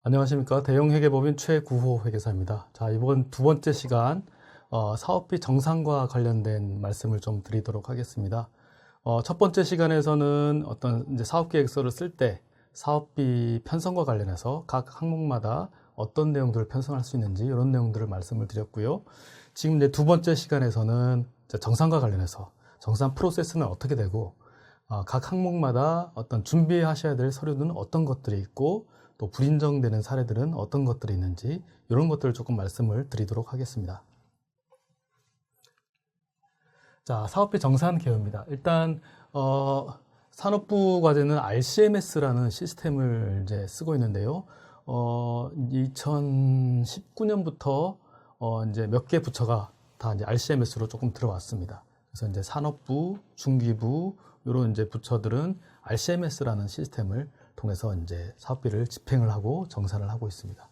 안녕하십니까. 대형회계법인 최구호 회계사입니다. 자, 이번 두 번째 시간 사업비 정산과 관련된 말씀을 좀 드리도록 하겠습니다. 첫 번째 시간에서는 어떤 이제 사업계획서를 쓸 때 사업비 편성과 관련해서 각 항목마다 어떤 내용들을 편성할 수 있는지 이런 내용들을 말씀을 드렸고요. 지금 이제 두 번째 시간에서는 정산과 관련해서 정산 프로세스는 어떻게 되고 각 항목마다 어떤 준비하셔야 될 서류는 어떤 것들이 있고 또 불인정되는 사례들은 어떤 것들이 있는지 이런 것들을 조금 말씀을 드리도록 하겠습니다. 자, 사업비 정산 개요입니다. 일단 산업부 과제는 RCMS라는 시스템을 이제 쓰고 있는데요. 2019년부터 이제 몇 개 부처가 다 이제 RCMS로 조금 들어왔습니다. 그래서 이제 산업부, 중기부 이런 이제 부처들은 RCMS라는 시스템을 통해서 이제 사업비를 집행을 하고 정산을 하고 있습니다.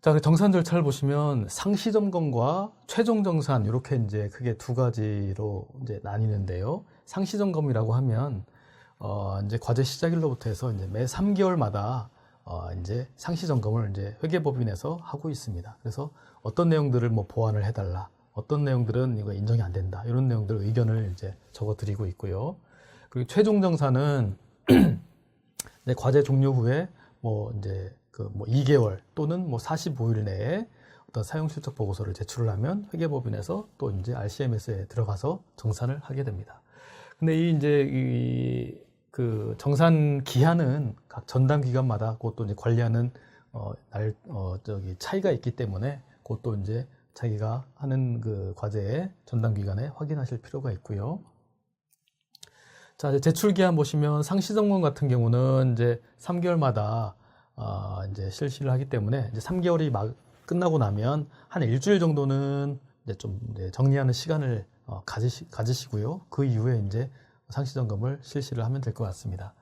자, 그 정산 절차를 보시면 상시 점검과 최종 정산 이렇게 이제 크게 두 가지로 이제 나뉘는데요. 상시 점검이라고 하면 이제 과제 시작일로부터 해서 이제 매 3개월마다 이제 상시 점검을 이제 회계법인에서 하고 있습니다. 그래서 어떤 내용들을 뭐 보완을 해달라, 어떤 내용들은 이거 인정이 안 된다 이런 내용들 의견을 이제 적어드리고 있고요. 그리고 최종 정산은 과제 종료 후에 뭐 이제 뭐 2개월 또는 뭐 45일 내에 어떤 사용 실적 보고서를 제출을 하면 회계법인에서 또 이제 RCMS에 들어가서 정산을 하게 됩니다. 근데 그 정산 기한은 각 전담 기관마다 그것도 이제 관리하는 차이가 있기 때문에 그것도 이제 자기가 하는 그 과제의 전담 기관에 확인하실 필요가 있고요. 자, 이제 제출 기한 보시면 상시 점검 같은 경우는 이제 3개월마다 이제 실시를 하기 때문에 이제 3개월이 막 끝나고 나면 한 일주일 정도는 이제 좀 이제 정리하는 시간을 가지시고요. 그 이후에 이제 상시 점검을 실시를 하면 될 것 같습니다.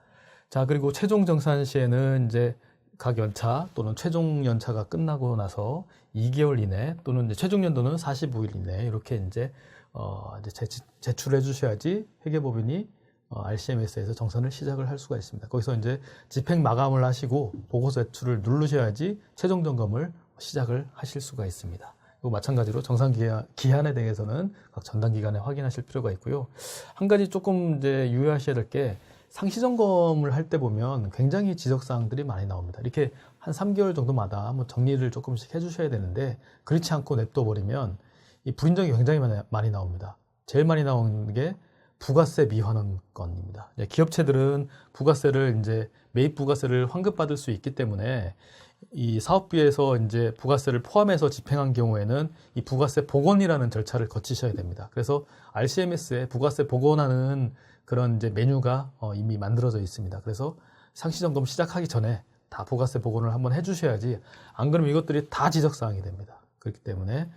자, 그리고 최종 정산 시에는 이제 각 연차 또는 최종 연차가 끝나고 나서 2개월 이내 또는 이제 최종 연도는 45일 이내 이렇게 이제 제출해 주셔야지 회계법인이 RCMS에서 정산을 시작을 할 수가 있습니다. 거기서 이제 집행 마감을 하시고 보고서 제출을 누르셔야지 최종 점검을 시작을 하실 수가 있습니다. 그리고 마찬가지로 정산 기한에 대해서는 각 전담 기관에 확인하실 필요가 있고요. 한 가지 조금 이제 유의하셔야 될 게 상시 점검을 할 때 보면 굉장히 지적 사항들이 많이 나옵니다. 이렇게 한 3개월 정도마다 한번 정리를 조금씩 해주셔야 되는데 그렇지 않고 냅둬 버리면 이 불인정이 굉장히 많이 나옵니다. 제일 많이 나오는 게 부가세 미환원 건입니다. 기업체들은 부가세를 이제 매입 부가세를 환급받을 수 있기 때문에 이 사업비에서 이제 부가세를 포함해서 집행한 경우에는 이 부가세 복원이라는 절차를 거치셔야 됩니다. 그래서 RCMS에 부가세 복원하는 그런 이제 메뉴가 이미 만들어져 있습니다. 그래서 상시 점검 시작하기 전에 다 부가세 복원을 한번 해주셔야지 안 그러면 이것들이 다 지적 사항이 됩니다. 그렇기 때문에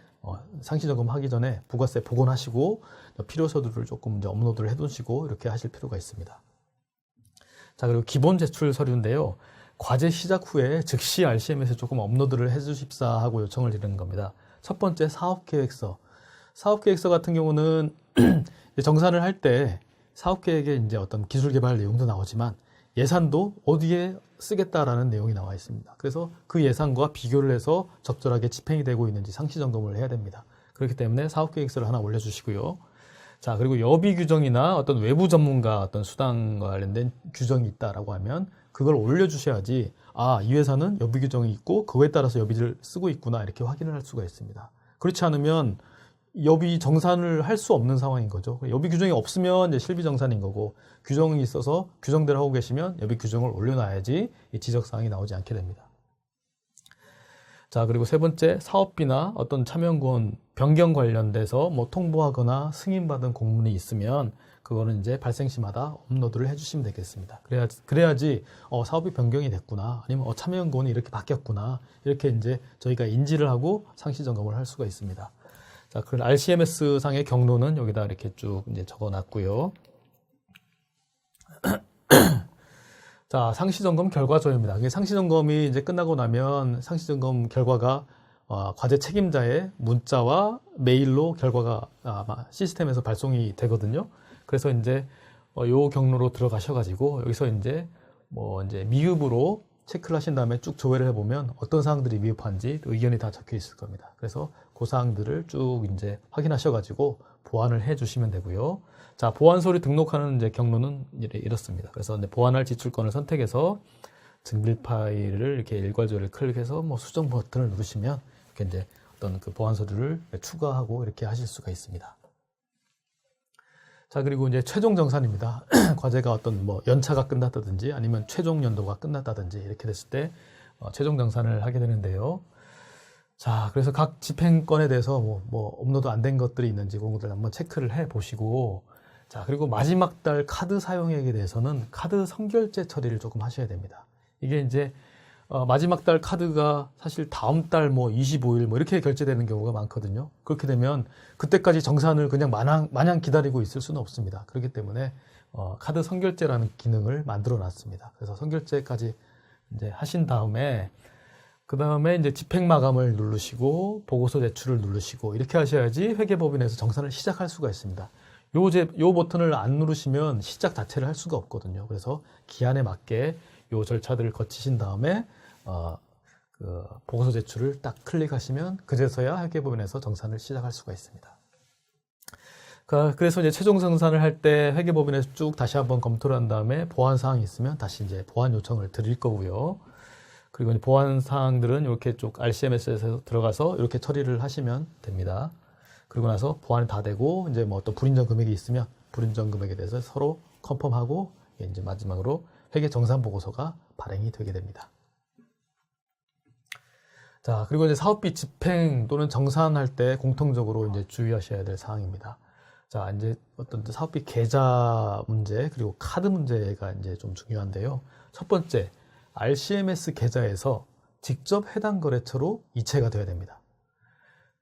상시 점검 하기 전에 부가세 복원하시고 필요 서류를 조금 이제 업로드를 해두시고 이렇게 하실 필요가 있습니다. 자, 그리고 기본 제출 서류인데요. 과제 시작 후에 즉시 RCMS에 조금 업로드를 해주십사 하고 요청을 드리는 겁니다. 첫 번째 사업계획서. 사업계획서 같은 경우는 정산을 할 때 사업계획에 이제 어떤 기술개발 내용도 나오지만 예산도 어디에 쓰겠다라는 내용이 나와 있습니다. 그래서 그 예산과 비교를 해서 적절하게 집행이 되고 있는지 상시 점검을 해야 됩니다. 그렇기 때문에 사업계획서를 하나 올려주시고요. 자, 그리고 여비 규정이나 어떤 외부 전문가 어떤 수당과 관련된 규정이 있다라고 하면 그걸 올려주셔야지 이 회사는 여비 규정이 있고 그거에 따라서 여비를 쓰고 있구나 이렇게 확인을 할 수가 있습니다. 그렇지 않으면 여비 정산을 할 수 없는 상황인 거죠. 여비 규정이 없으면 이제 실비 정산인 거고 규정이 있어서 규정대로 하고 계시면 여비 규정을 올려놔야지 이 지적사항이 나오지 않게 됩니다. 자, 그리고 세 번째 사업비나 어떤 참여연구원 변경 관련돼서 뭐 통보하거나 승인받은 공문이 있으면 그거는 이제 발생시마다 업로드를 해주시면 되겠습니다. 그래야지 사업이 변경이 됐구나 아니면 참여연구원이 이렇게 바뀌었구나 이렇게 이제 저희가 인지를 하고 상시 점검을 할 수가 있습니다. 자, 그 RCMS 상의 경로는 여기다 이렇게 쭉 이제 적어놨고요. 자, 상시점검 결과조입니다. 상시점검이 이제 끝나고 나면 상시점검 결과가 과제 책임자의 문자와 메일로 결과가 아마 시스템에서 발송이 되거든요. 그래서 이제 요 경로로 들어가셔가지고 여기서 이제 뭐 이제 미흡으로 체크를 하신 다음에 쭉 조회를 해보면 어떤 사항들이 미흡한지 의견이 다 적혀 있을 겁니다. 그래서 그 사항들을 쭉 이제 확인하셔가지고 보완을 해주시면 되고요. 자, 보완 서류 등록하는 이제 경로는 이렇습니다. 그래서 이제 보완할 지출권을 선택해서 증bil 파일을 이렇게 일괄조를 클릭해서 뭐 수정 버튼을 누르시면 이렇게 이제 어떤 그 보완 서류를 추가하고 이렇게 하실 수가 있습니다. 자, 그리고 이제 최종 정산입니다. 과제가 어떤 뭐 연차가 끝났다든지 아니면 최종 연도가 끝났다든지 이렇게 됐을 때 최종 정산을 하게 되는데요. 자, 그래서 각 집행권에 대해서 뭐 업로드 안 된 것들이 있는지 그런 것들 한번 체크를 해 보시고, 자, 그리고 마지막 달 카드 사용액에 대해서는 카드 선결제 처리를 조금 하셔야 됩니다. 이게 이제 마지막 달 카드가 사실 다음 달 뭐 25일 뭐 이렇게 결제되는 경우가 많거든요. 그렇게 되면 그때까지 정산을 그냥 마냥 기다리고 있을 수는 없습니다. 그렇기 때문에 카드 선결제라는 기능을 만들어 놨습니다. 그래서 선결제까지 이제 하신 다음에 그 다음에 이제 집행 마감을 누르시고 보고서 제출을 누르시고 이렇게 하셔야지 회계법인에서 정산을 시작할 수가 있습니다. 요 버튼을 안 누르시면 시작 자체를 할 수가 없거든요. 그래서 기한에 맞게 요 절차들을 거치신 다음에 그 보고서 제출을 딱 클릭하시면 그제서야 회계법인에서 정산을 시작할 수가 있습니다. 그래서 이제 최종 정산을 할 때 회계법인에서 쭉 다시 한번 검토를 한 다음에 보완 사항이 있으면 다시 이제 보완 요청을 드릴 거고요. 그리고 이제 보완 사항들은 이렇게 쭉 RCMS에서 들어가서 이렇게 처리를 하시면 됩니다. 그리고 나서 보완이 다 되고 이제 뭐 어떤 불인정 금액이 있으면 불인정 금액에 대해서 서로 컨펌하고 이제 마지막으로 회계 정산 보고서가 발행이 되게 됩니다. 자, 그리고 이제 사업비 집행 또는 정산할 때 공통적으로 이제 주의하셔야 될 사항입니다. 자, 이제 어떤 사업비 계좌 문제 그리고 카드 문제가 이제 좀 중요한데요. 첫 번째, RCMS 계좌에서 직접 해당 거래처로 이체가 되어야 됩니다.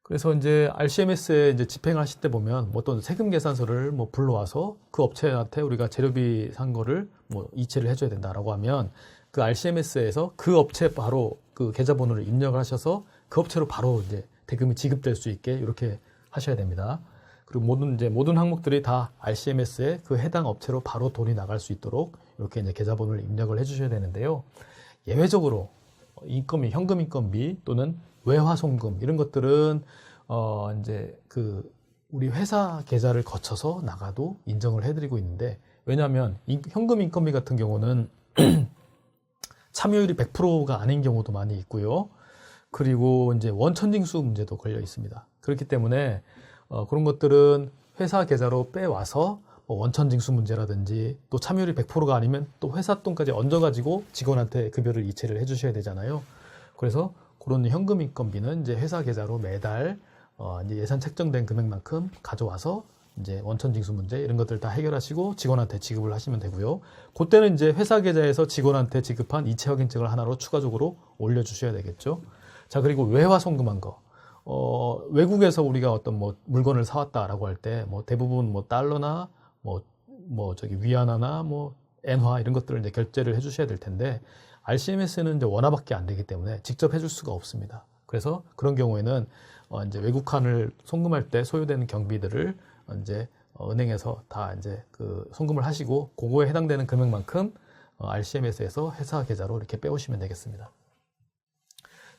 그래서 이제 RCMS에 이제 집행하실 때 보면 뭐 어떤 세금 계산서를 뭐 불러와서 그 업체한테 우리가 재료비 산 거를 뭐 이체를 해줘야 된다라고 하면 그 RCMS에서 그 업체 바로 그 계좌번호를 입력을 하셔서 그 업체로 바로 이제 대금이 지급될 수 있게 이렇게 하셔야 됩니다. 그리고 모든 항목들이 다 RCMS에 그 해당 업체로 바로 돈이 나갈 수 있도록 이렇게 이제 계좌번호를 입력을 해주셔야 되는데요. 예외적으로 인건비, 현금 인건비 또는 외화 송금 이런 것들은 이제 그 우리 회사 계좌를 거쳐서 나가도 인정을 해드리고 있는데, 왜냐하면 현금 인건비 같은 경우는 참여율이 100%가 아닌 경우도 많이 있고요. 그리고 이제 원천징수 문제도 걸려 있습니다. 그렇기 때문에 그런 것들은 회사 계좌로 빼와서 원천징수 문제라든지 또 참여율이 100%가 아니면 또 회사 돈까지 얹어가지고 직원한테 급여를 이체를 해주셔야 되잖아요. 그래서 그런 현금 인건비는 이제 회사 계좌로 매달 이제 예산 책정된 금액만큼 가져와서 이제 원천징수 문제 이런 것들 다 해결하시고 직원한테 지급을 하시면 되고요. 그때는 이제 회사 계좌에서 직원한테 지급한 이체 확인증을 하나로 추가적으로 올려주셔야 되겠죠. 자, 그리고 외화 송금한 거. 외국에서 우리가 어떤 뭐 물건을 사왔다라고 할 때 뭐 대부분 뭐 달러나 뭐 저기 위안화나 뭐 엔화 이런 것들을 이제 결제를 해주셔야 될 텐데, RCMS는 이제 원화밖에 안 되기 때문에 직접 해줄 수가 없습니다. 그래서 그런 경우에는 이제 외국환을 송금할 때 소요되는 경비들을 이제 은행에서 다 이제 그 송금을 하시고 그거에 해당되는 금액만큼 RCMS에서 회사 계좌로 이렇게 빼오시면 되겠습니다.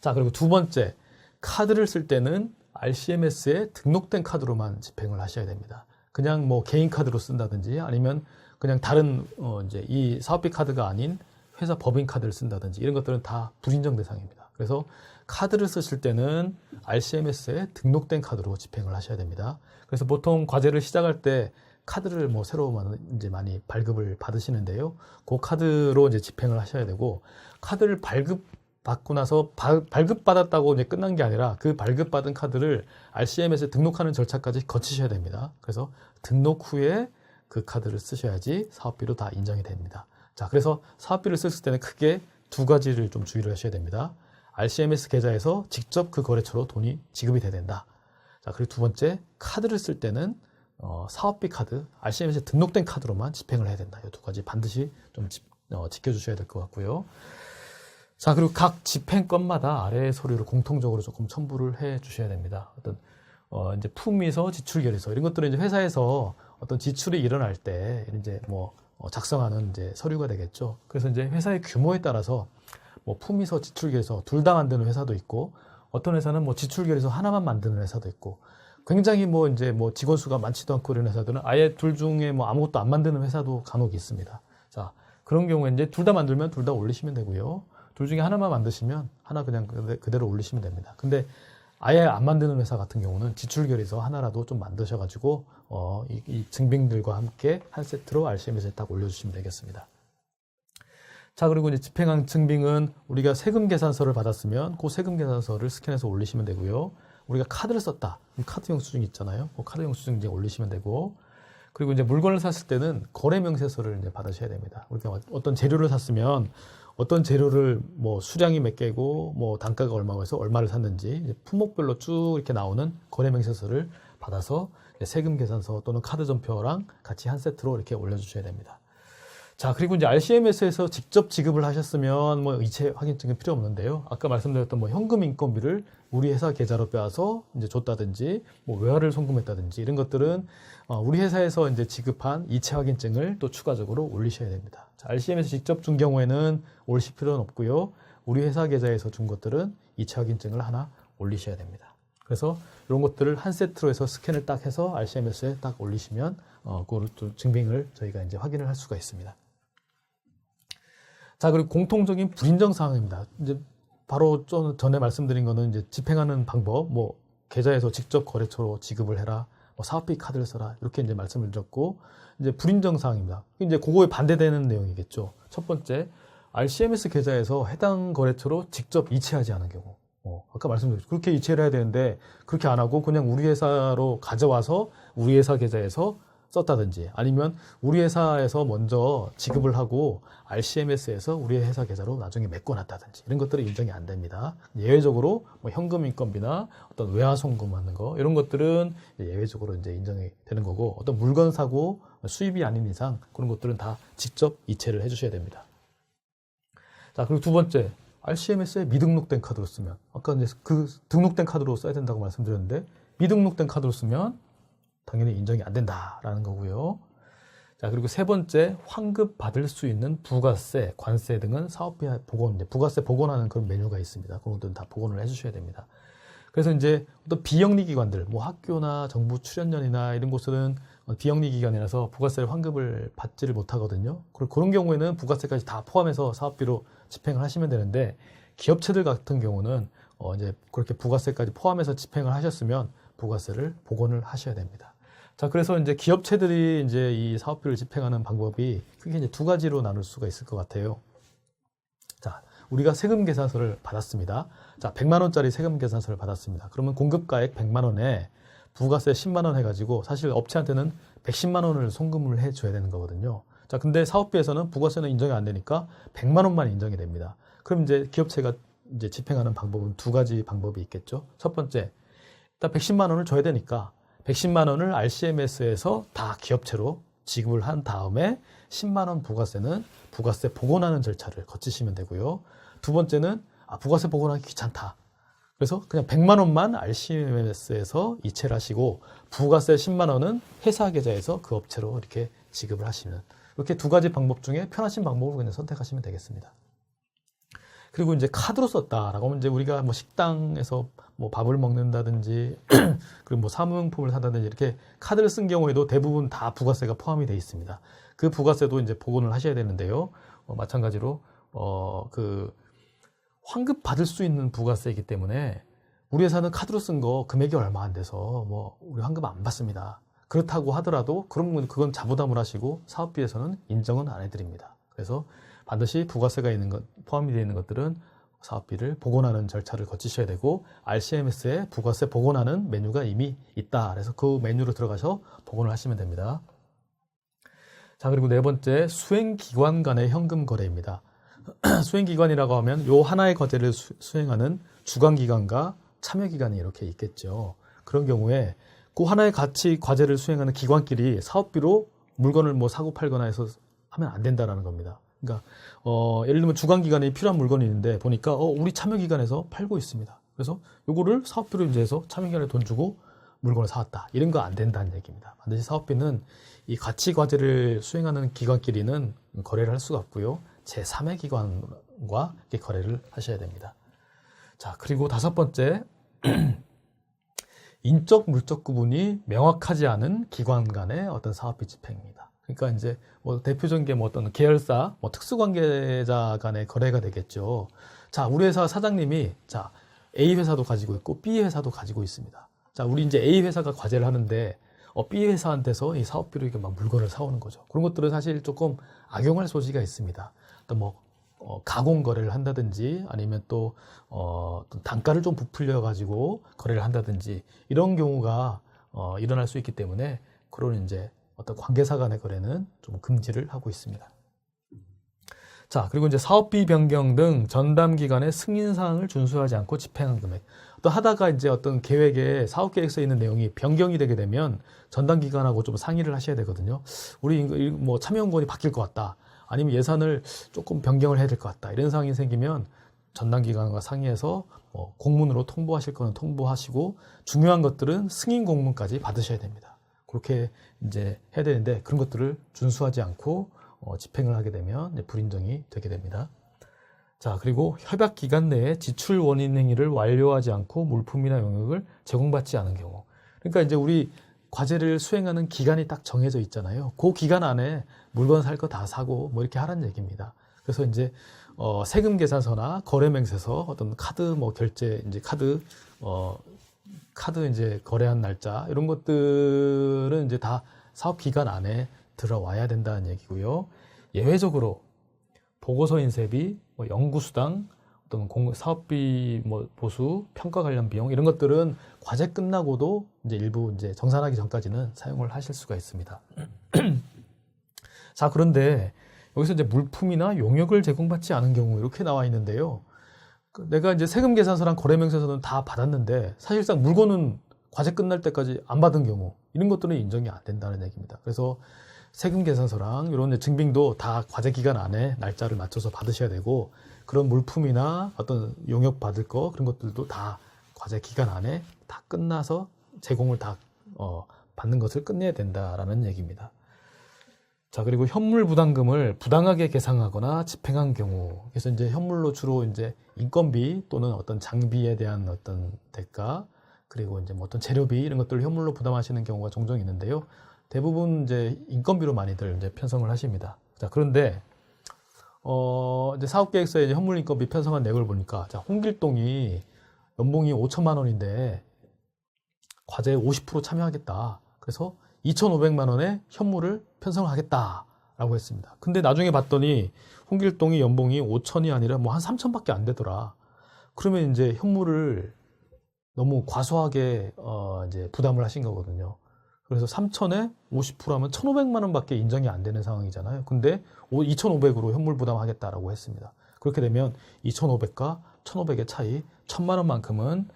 자, 그리고 두 번째, 카드를 쓸 때는 RCMS에 등록된 카드로만 집행을 하셔야 됩니다. 그냥 뭐 개인 카드로 쓴다든지 아니면 그냥 다른 이제 이 사업비 카드가 아닌 회사 법인 카드를 쓴다든지 이런 것들은 다 불인정 대상입니다. 그래서 카드를 쓰실 때는 RCMS에 등록된 카드로 집행을 하셔야 됩니다. 그래서 보통 과제를 시작할 때 카드를 뭐 새로 이제 많이 발급을 받으시는데요. 그 카드로 이제 집행을 하셔야 되고, 카드를 발급받고 나서 발급받았다고 이제 끝난 게 아니라 그 발급받은 카드를 RCMS에 등록하는 절차까지 거치셔야 됩니다. 그래서 등록 후에 그 카드를 쓰셔야지 사업비로 다 인정이 됩니다. 자, 그래서 사업비를 쓰실 때는 크게 두 가지를 좀 주의를 하셔야 됩니다. RCMS 계좌에서 직접 그 거래처로 돈이 지급이 돼야 된다. 자, 그리고 두 번째, 카드를 쓸 때는 사업비 카드, RCMS에 등록된 카드로만 집행을 해야 된다. 이 두 가지 반드시 좀 지켜주셔야 될 것 같고요. 자, 그리고 각 집행건마다 아래의 서류를 공통적으로 조금 첨부를 해 주셔야 됩니다. 어떤 이제 품위서, 지출결의서 이런 것들은 이제 회사에서 어떤 지출이 일어날 때 이제 뭐 작성하는 이제 서류가 되겠죠. 그래서 이제 회사의 규모에 따라서 뭐 품위서, 지출계획서 둘 다 만드는 회사도 있고, 어떤 회사는 뭐 지출계획서 하나만 만드는 회사도 있고, 굉장히 뭐 이제 뭐 직원 수가 많지도 않고 이런 회사들은 아예 둘 중에 뭐 아무것도 안 만드는 회사도 간혹 있습니다. 자, 그런 경우에 이제 둘 다 만들면 둘 다 올리시면 되고요. 둘 중에 하나만 만드시면 하나 그냥 그대로 올리시면 됩니다. 근데 아예 안 만드는 회사 같은 경우는 지출결의서 하나라도 좀 만드셔가지고 이 증빙들과 함께 한 세트로 RCMS에 딱 올려주시면 되겠습니다. 자, 그리고 이제 집행한 증빙은 우리가 세금 계산서를 받았으면 그 세금 계산서를 스캔해서 올리시면 되고요. 우리가 카드를 썼다. 카드 영수증 있잖아요. 그 카드 영수증 이제 올리시면 되고, 그리고 이제 물건을 샀을 때는 거래 명세서를 이제 받으셔야 됩니다. 우리가 어떤 재료를 샀으면 어떤 재료를 뭐 수량이 몇 개고 뭐 단가가 얼마고 해서 얼마를 샀는지 품목별로 쭉 이렇게 나오는 거래 명세서를 받아서 세금 계산서 또는 카드 전표랑 같이 한 세트로 이렇게 올려주셔야 됩니다. 자, 그리고 이제 RCMS에서 직접 지급을 하셨으면 뭐 이체 확인증은 필요 없는데요. 아까 말씀드렸던 뭐 현금 인건비를 우리 회사 계좌로 빼와서 이제 줬다든지 뭐 외화를 송금했다든지 이런 것들은 우리 회사에서 이제 지급한 이체 확인증을 또 추가적으로 올리셔야 됩니다. 자, RCM에서 직접 준 경우에는 올리실 필요는 없고요. 우리 회사 계좌에서 준 것들은 이체 확인증을 하나 올리셔야 됩니다. 그래서 이런 것들을 한 세트로 해서 스캔을 딱 해서 RCMS에 딱 올리시면 그걸 또 증빙을 저희가 이제 확인을 할 수가 있습니다. 자, 그리고 공통적인 불인정 사항입니다. 이제 바로 전에 말씀드린 거는 이제 집행하는 방법, 뭐 계좌에서 직접 거래처로 지급을 해라, 뭐 사업비 카드를 써라 이렇게 이제 말씀을 드렸고, 이제 불인정 사항입니다. 이제 그거에 반대되는 내용이겠죠. 첫 번째, RCMS 계좌에서 해당 거래처로 직접 이체하지 않은 경우. 아까 말씀드렸죠. 그렇게 이체를 해야 되는데 그렇게 안 하고 그냥 우리 회사로 가져와서 우리 회사 계좌에서 썼다든지, 아니면 우리 회사에서 먼저 지급을 하고 RCMS에서 우리 회사 계좌로 나중에 메꿔놨다든지 이런 것들은 인정이 안 됩니다. 예외적으로 뭐 현금 인건비나 어떤 외화 송금하는 거 이런 것들은 예외적으로 이제 인정이 되는 거고, 어떤 물건 사고 수입이 아닌 이상 그런 것들은 다 직접 이체를 해주셔야 됩니다. 자, 그리고 두 번째, RCMS에 미등록된 카드로 쓰면, 아까 이제 그 등록된 카드로 써야 된다고 말씀드렸는데 미등록된 카드로 쓰면 당연히 인정이 안 된다라는 거고요. 자, 그리고 세 번째, 환급 받을 수 있는 부가세, 관세 등은 사업비 복원, 부가세 복원하는 그런 메뉴가 있습니다. 그런 것들은 다 복원을 해주셔야 됩니다. 그래서 이제 어떤 비영리 기관들, 뭐 학교나 정부 출연연이나 이런 곳은 비영리 기관이라서 부가세를 환급을 받지를 못하거든요. 그런 경우에는 부가세까지 다 포함해서 사업비로 집행을 하시면 되는데, 기업체들 같은 경우는 이제 그렇게 부가세까지 포함해서 집행을 하셨으면 부가세를 복원을 하셔야 됩니다. 자, 그래서 이제 기업체들이 이제 이 사업비를 집행하는 방법이 크게 이제 두 가지로 나눌 수가 있을 것 같아요. 자, 우리가 세금 계산서를 받았습니다. 자, 100만 원짜리 세금 계산서를 받았습니다. 그러면 공급가액 100만 원에 부가세 10만 원 해가지고 사실 업체한테는 110만 원을 송금을 해줘야 되는 거거든요. 자, 근데 사업비에서는 부가세는 인정이 안 되니까 100만 원만 인정이 됩니다. 그럼 이제 기업체가 이제 집행하는 방법은 두 가지 방법이 있겠죠. 첫 번째, 일단 110만 원을 줘야 되니까 110만 원을 RCMS에서 다 기업체로 지급을 한 다음에 10만 원 부가세는 부가세 복원하는 절차를 거치시면 되고요. 두 번째는 부가세 복원하기 귀찮다. 그래서 그냥 100만 원만 RCMS에서 이체를 하시고 부가세 10만 원은 회사 계좌에서 그 업체로 이렇게 지급을 하시는, 이렇게 두 가지 방법 중에 편하신 방법을 그냥 선택하시면 되겠습니다. 그리고 이제 카드로 썼다라고 하면 이제 우리가 뭐 식당에서 뭐 밥을 먹는다든지 그리고 뭐 사무용품을 사다든지 이렇게 카드를 쓴 경우에도 대부분 다 부가세가 포함이 되어 있습니다. 그 부가세도 이제 복원을 하셔야 되는데요. 마찬가지로 그 환급 받을 수 있는 부가세이기 때문에 우리 회사는 카드로 쓴 거 금액이 얼마 안 돼서 뭐 우리 환급 안 받습니다. 그렇다고 하더라도 그건 자부담을 하시고 사업비에서는 인정은 안 해드립니다. 그래서 반드시 부가세가 있는 것, 포함이 되어 있는 것들은 사업비를 복원하는 절차를 거치셔야 되고, RCMS에 부가세 복원하는 메뉴가 이미 있다. 그래서 그 메뉴로 들어가서 복원을 하시면 됩니다. 자, 그리고 네 번째, 수행기관 간의 현금 거래입니다. 수행기관이라고 하면 요 하나의 과제를 수행하는 주관기관과 참여기관이 이렇게 있겠죠. 그런 경우에 그 하나의 과제를 수행하는 기관끼리 사업비로 물건을 뭐 사고 팔거나 해서 하면 안 된다라는 겁니다. 그러니까 예를 들면 주관기관에 필요한 물건이 있는데 보니까 우리 참여기관에서 팔고 있습니다. 그래서 요거를 사업비로 이제 해서 참여기관에 돈 주고 물건을 사왔다. 이런 거 안 된다는 얘기입니다. 반드시 사업비는 이 가치 과제를 수행하는 기관끼리는 거래를 할 수가 없고요. 제3의 기관, 이렇게 거래를 하셔야 됩니다. 자, 그리고 다섯 번째, 인적 물적 구분이 명확하지 않은 기관 간의 어떤 사업비 집행입니다. 그러니까 이제 뭐 대표적인 게 뭐 어떤 계열사, 뭐 특수관계자 간의 거래가 되겠죠. 자, 우리 회사 사장님이 자, A 회사도 가지고 있고 B 회사도 가지고 있습니다. 자, 우리 이제 A 회사가 과제를 하는데 B 회사한테서 이 사업비로 이렇게 막 물건을 사오는 거죠. 그런 것들은 사실 조금 악용할 소지가 있습니다. 또 뭐 가공 거래를 한다든지 아니면 또 단가를 좀 부풀려 가지고 거래를 한다든지 이런 경우가 일어날 수 있기 때문에 그런 이제 어떤 관계사 간의 거래는 좀 금지를 하고 있습니다. 자, 그리고 이제 사업비 변경 등 전담 기관의 승인 사항을 준수하지 않고 집행한 금액. 또 하다가 이제 어떤 계획에 사업 계획서에 있는 내용이 변경이 되게 되면 전담 기관하고 좀 상의를 하셔야 되거든요. 우리 뭐 참여연구원이 바뀔 것 같다. 아니면 예산을 조금 변경을 해야 될 것 같다. 이런 상황이 생기면 전담 기관과 상의해서 공문으로 통보하실 거는 통보하시고 중요한 것들은 승인 공문까지 받으셔야 됩니다. 그렇게 이제 해야 되는데 그런 것들을 준수하지 않고 집행을 하게 되면 불인정이 되게 됩니다. 자, 그리고 협약 기간 내에 지출 원인 행위를 완료하지 않고 물품이나 용역을 제공받지 않은 경우. 그러니까 이제 우리 과제를 수행하는 기간이 딱 정해져 있잖아요. 그 기간 안에 물건 살 거 다 사고 뭐 이렇게 하라는 얘기입니다. 그래서 이제 세금 계산서나 거래 명세서 어떤 카드 뭐 결제 이제 카드 이제 거래한 날짜 이런 것들은 이제 다 사업 기간 안에 들어와야 된다는 얘기고요. 예외적으로 보고서 인쇄비, 뭐 연구수당, 어떤 사업비 뭐 보수, 평가 관련 비용 이런 것들은 과제 끝나고도 이제 일부 이제 정산하기 전까지는 사용을 하실 수가 있습니다. 자, 그런데 여기서 이제 물품이나 용역을 제공받지 않은 경우 이렇게 나와 있는데요. 내가 이제 세금 계산서랑 거래 명세서는 다 받았는데 사실상 물건은 과제 끝날 때까지 안 받은 경우 이런 것들은 인정이 안 된다는 얘기입니다. 그래서 세금 계산서랑 이런 증빙도 다 과제 기간 안에 날짜를 맞춰서 받으셔야 되고 그런 물품이나 어떤 용역 받을 거 그런 것들도 다 과제 기간 안에 다 끝나서 제공을 다 받는 것을 끝내야 된다라는 얘기입니다. 자, 그리고 현물 부담금을 부당하게 계상하거나 집행한 경우 그래서 이제 현물로 주로 이제 인건비 또는 어떤 장비에 대한 어떤 대가 그리고 이제 뭐 어떤 재료비 이런 것들을 현물로 부담하시는 경우가 종종 있는데요. 대부분 이제 인건비로 많이들 이제 편성을 하십니다. 자, 그런데 이제 사업계획서에 이제 현물 인건비 편성한 내역을 보니까 자, 홍길동이 연봉이 5천만 원인데 과제에 50% 참여하겠다. 그래서 2,500만 원의 현물을 편성을 하겠다라고 했습니다. 근데 나중에 봤더니 홍길동이 연봉이 5천이 아니라 뭐 한 3천밖에 안 되더라. 그러면 이제 현물을 너무 과소하게 이제 부담을 하신 거거든요. 그래서 3천에 50%하면 1,500만 원밖에 인정이 안 되는 상황이잖아요. 근데 2,500으로 현물 부담하겠다라고 했습니다. 그렇게 되면 2,500과 1,500의 차이 1,000만 원만큼은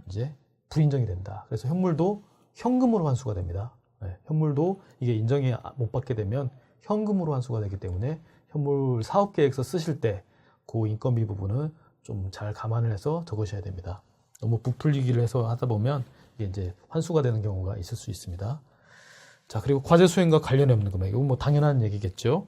이제 불인정이 된다. 그래서 현물도 현금으로 환수가 됩니다. 네, 현물도 이게 인정이 못 받게 되면 현금으로 환수가 되기 때문에 현물 사업계획서 쓰실 때 그 인건비 부분은 좀 잘 감안을 해서 적으셔야 됩니다. 너무 부풀리기를 해서 하다 보면 이게 이제 환수가 되는 경우가 있을 수 있습니다. 자, 그리고 과제 수행과 관련이 없는 금액. 이건 뭐 당연한 얘기겠죠.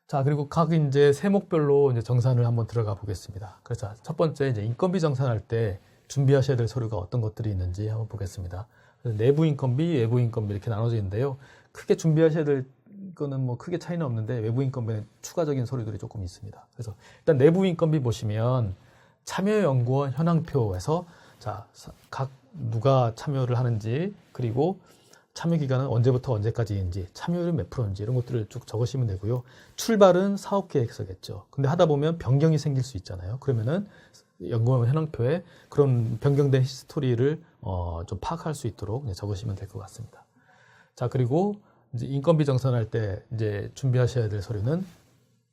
자, 그리고 각 이제 세목별로 이제 정산을 한번 들어가 보겠습니다. 그래서 첫 번째 이제 인건비 정산할 때 준비하셔야 될 서류가 어떤 것들이 있는지 한번 보겠습니다. 내부 인건비, 외부 인건비 이렇게 나눠져 있는데요. 크게 준비하셔야 될 거는 뭐 크게 차이는 없는데 외부 인건비는 추가적인 서류들이 조금 있습니다. 그래서 일단 내부 인건비 보시면 참여연구원 현황표에서 자, 각 누가 참여를 하는지 그리고 참여 기간은 언제부터 언제까지인지 참여율은 몇 프로인지 이런 것들을 쭉 적으시면 되고요. 출발은 사업계획서겠죠. 근데 하다 보면 변경이 생길 수 있잖아요. 그러면은 연구원 현황표에 그런 변경된 히스토리를 좀 파악할 수 있도록 적으시면 될 것 같습니다. 자, 그리고 이제 인건비 정산할 때 이제 준비하셔야 될 서류는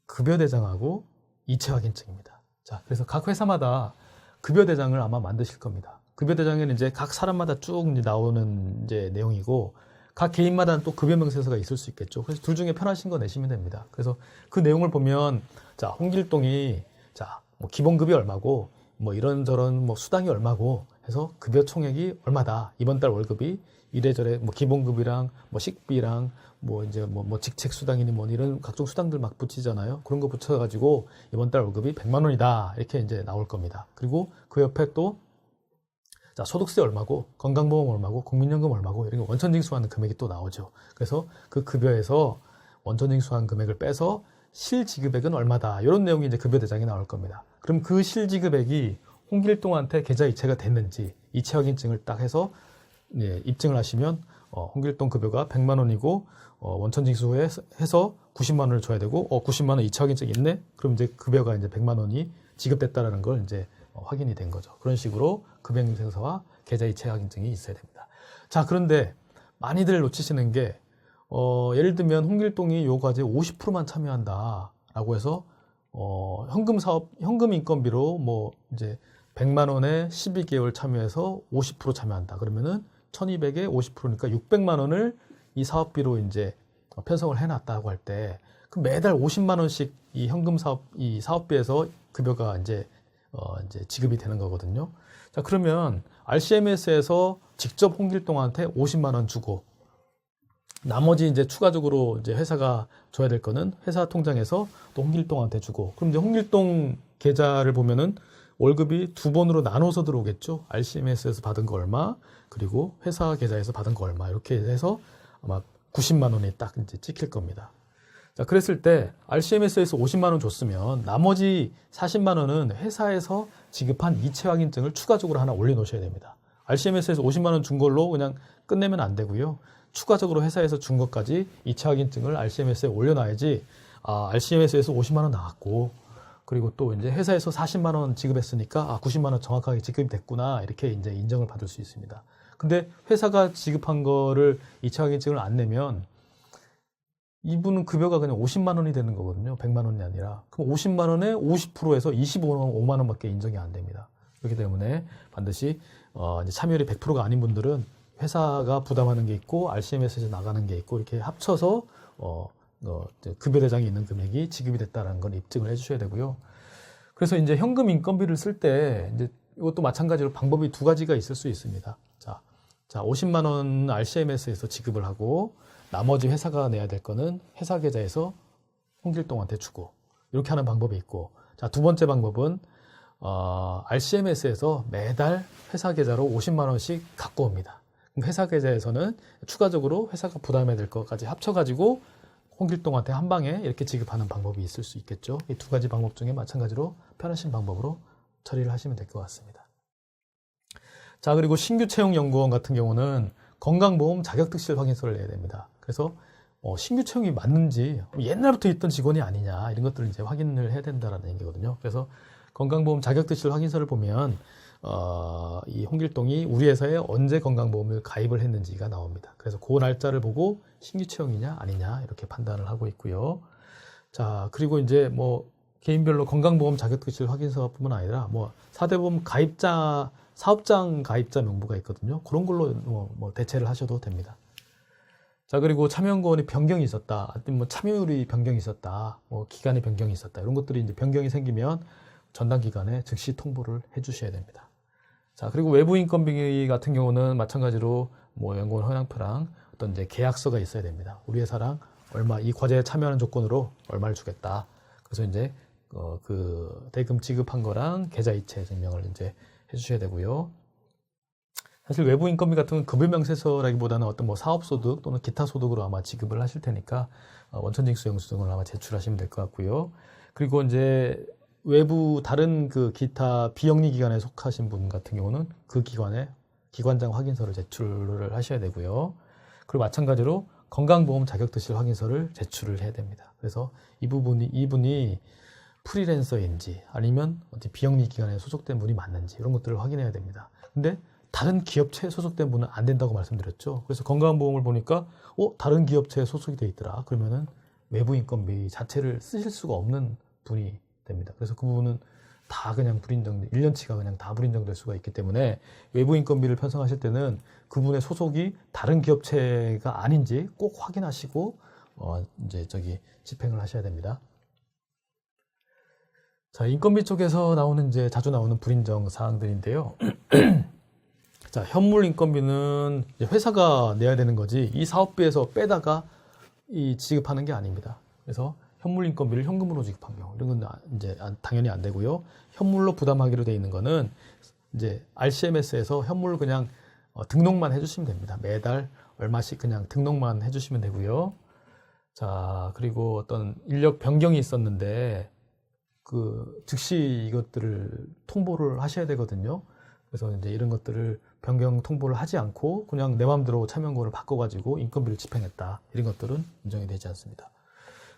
급여 대장하고 이체 확인증입니다. 자, 그래서 각 회사마다 급여 대장을 아마 만드실 겁니다. 급여 대장에는 이제 각 사람마다 쭉 나오는 이제 내용이고 각 개인마다는 또 급여 명세서가 있을 수 있겠죠. 그래서 둘 중에 편하신 거 내시면 됩니다. 그래서 그 내용을 보면 자, 홍길동이 자, 뭐 기본급이 얼마고 뭐 이런저런 뭐 수당이 얼마고 해서 급여 총액이 얼마다. 이번 달 월급이 이래저래 뭐 기본급이랑 뭐 식비랑 뭐 이제 뭐 직책 수당이니 뭐 이런 각종 수당들 막 붙이잖아요. 그런 거 붙여가지고 이번 달 월급이 100만 원이다 이렇게 이제 나올 겁니다. 그리고 그 옆에 또 자, 소득세 얼마고, 건강보험 얼마고, 국민연금 얼마고, 이런 거 원천징수하는 금액이 또 나오죠. 그래서 그 급여에서 원천징수한 금액을 빼서 실지급액은 얼마다. 이런 내용이 이제 급여 대장에 나올 겁니다. 그럼 그 실지급액이 홍길동한테 계좌 이체가 됐는지, 이체 확인증을 딱 해서, 예, 입증을 하시면, 홍길동 급여가 100만 원이고, 원천징수해서 90만 원을 줘야 되고, 90만 원 이체 확인증이 있네? 그럼 이제 급여가 이제 100만 원이 지급됐다라는 걸 이제 확인이 된 거죠. 그런 식으로 금액유생서와 계좌 이체 확인증이 있어야 됩니다. 자, 그런데 많이들 놓치시는 게 예를 들면 홍길동이 요 과제에 50%만 참여한다라고 해서 현금 인건비로 뭐 이제 100만 원에 12개월 참여해서 50% 참여한다. 그러면은 1200에 50%니까 600만 원을 이 사업비로 이제 편성을 해놨다고 할 때 그 매달 50만 원씩 이 이 사업비에서 급여가 이제 지급이 되는 거거든요. 자, 그러면 RCMS에서 직접 홍길동한테 50만 원 주고 나머지 이제 추가적으로 이제 회사가 줘야 될 거는 회사 통장에서 또 홍길동한테 주고 그럼 이제 홍길동 계좌를 보면은 월급이 두 번으로 나눠서 들어오겠죠. RCMS에서 받은 거 얼마 그리고 회사 계좌에서 받은 거 얼마 이렇게 해서 아마 90만 원이 딱 이제 찍힐 겁니다. 자, 그랬을 때 RCMS에서 50만 원 줬으면 나머지 40만 원은 회사에서 지급한 이체 확인증을 추가적으로 하나 올려놓으셔야 됩니다. RCMS에서 50만 원 준 걸로 그냥 끝내면 안 되고요. 추가적으로 회사에서 준 것까지 이체 확인증을 RCMS에 올려놔야지 RCMS에서 50만 원 나왔고 그리고 또 이제 회사에서 40만 원 지급했으니까 90만 원 정확하게 지급이 됐구나 이렇게 이제 인정을 받을 수 있습니다. 근데 회사가 지급한 거를 이체 확인증을 안 내면 이분은 급여가 그냥 50만 원이 되는 거거든요. 100만 원이 아니라. 그럼 50만 원에 50%에서 25만 원밖에 인정이 안 됩니다. 그렇기 때문에 반드시 이제 참여율이 100%가 아닌 분들은 회사가 부담하는 게 있고 RCMS에서 나가는 게 있고 이렇게 합쳐서 급여 대장이 있는 금액이 지급이 됐다는 걸 입증을 해주셔야 되고요. 그래서 이제 현금 인건비를 쓸 때 이제 이것도 마찬가지로 방법이 두 가지가 있을 수 있습니다. 자 50만 원 RCMS에서 지급을 하고 나머지 회사가 내야 될 거는 회사 계좌에서 홍길동한테 주고 이렇게 하는 방법이 있고 자, 두 번째 방법은 RCMS에서 매달 회사 계좌로 50만 원씩 갖고 옵니다. 그럼 회사 계좌에서는 추가적으로 회사가 부담해야 될 것까지 합쳐가지고 홍길동한테 한 방에 이렇게 지급하는 방법이 있을 수 있겠죠. 이 두 가지 방법 중에 마찬가지로 편하신 방법으로 처리를 하시면 될 것 같습니다. 자, 그리고 신규 채용 연구원 같은 경우는 건강보험 자격특실 확인서를 내야 됩니다. 그래서 신규 채용이 맞는지 옛날부터 있던 직원이 아니냐 이런 것들을 이제 확인을 해야 된다라는 얘기거든요. 그래서 건강보험 자격특실 확인서를 보면 이 홍길동이 우리 회사에 언제 건강보험을 가입을 했는지가 나옵니다. 그래서 그 날짜를 보고 신규 채용이냐 아니냐 이렇게 판단을 하고 있고요. 자, 그리고 이제 뭐 개인별로 건강보험 자격특실 확인서뿐만 아니라 뭐 4대 보험 가입자 사업장 가입자 명부가 있거든요. 그런 걸로 뭐 대체를 하셔도 됩니다. 자, 그리고 참여연구원이 변경이 있었다, 아니면 뭐 참여율이 변경이 있었다, 뭐 기간의 변경이 있었다, 이런 것들이 이제 변경이 생기면 전담 기관에 즉시 통보를 해주셔야 됩니다. 자, 그리고 외부 인건비 같은 경우는 마찬가지로 뭐 연구원 허용표랑 어떤 이제 계약서가 있어야 됩니다. 우리 회사랑 얼마 이 과제에 참여하는 조건으로 얼마를 주겠다. 그래서 이제 그 대금 지급한 거랑 계좌 이체 증명을 이제 해주셔야 되고요. 사실 외부 인건비 같은 건 급여명세서라기보다는 어떤 뭐 사업소득 또는 기타 소득으로 아마 지급을 하실 테니까 원천징수 영수증을 아마 제출하시면 될 것 같고요. 그리고 이제 외부 다른 그 기타 비영리 기관에 속하신 분 같은 경우는 그 기관에 기관장 확인서를 제출을 하셔야 되고요. 그리고 마찬가지로 건강보험 자격특실 확인서를 제출을 해야 됩니다. 그래서 이분이 프리랜서인지 아니면 어디 비영리 기관에 소속된 분이 맞는지 이런 것들을 확인해야 됩니다. 근데 다른 기업체에 소속된 분은 안 된다고 말씀드렸죠. 그래서 건강보험을 보니까 다른 기업체에 소속이 돼 있더라. 그러면은 외부 인건비 자체를 쓰실 수가 없는 분이 됩니다. 그래서 그 부분은 다 그냥 불인정, 1년치가 그냥 다 불인정될 수가 있기 때문에 외부 인건비를 편성하실 때는 그분의 소속이 다른 기업체가 아닌지 꼭 확인하시고 이제 집행을 하셔야 됩니다. 자, 인건비 쪽에서 나오는 이제 자주 나오는 불인정 사항들인데요. 자, 현물 인건비는 이제 회사가 내야 되는 거지 이 사업비에서 빼다가 이 지급하는 게 아닙니다. 그래서 현물 인건비를 현금으로 지급한 경우 이런 건 이제 당연히 안 되고요. 현물로 부담하기로 돼 있는 거는 이제 RCMS에서 현물을 그냥 등록만 해주시면 됩니다. 매달 얼마씩 그냥 등록만 해주시면 되고요. 자, 그리고 어떤 인력 변경이 있었는데 그 즉시 이것들을 통보를 하셔야 되거든요. 그래서 이제 이런 것들을 변경 통보를 하지 않고 그냥 내 마음대로 차명고를 바꿔가지고 인건비를 집행했다. 이런 것들은 인정이 되지 않습니다.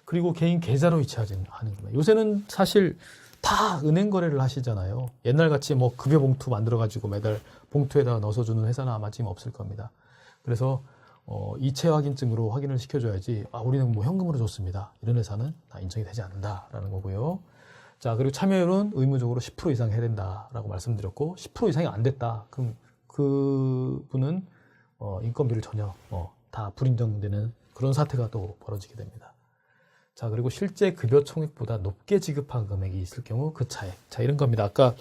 그리고 개인 계좌로 이체하는 겁니다. 요새는 사실 다 은행 거래를 하시잖아요. 옛날같이 뭐 급여 봉투 만들어가지고 매달 봉투에다 넣어주는 회사는 아마 지금 없을 겁니다. 그래서 이체 확인증으로 확인을 시켜줘야지 우리는 뭐 현금으로 줬습니다. 이런 회사는 다 인정이 되지 않는다라는 거고요. 자, 그리고 참여율은 의무적으로 10% 이상 해야 된다라고 말씀드렸고 10% 이상이 안 됐다. 그럼 그분은 인건비를 전혀 다 불인정되는 그런 사태가 또 벌어지게 됩니다. 자, 그리고 실제 급여 총액보다 높게 지급한 금액이 있을 경우 그 차액. 자, 이런 겁니다. 아까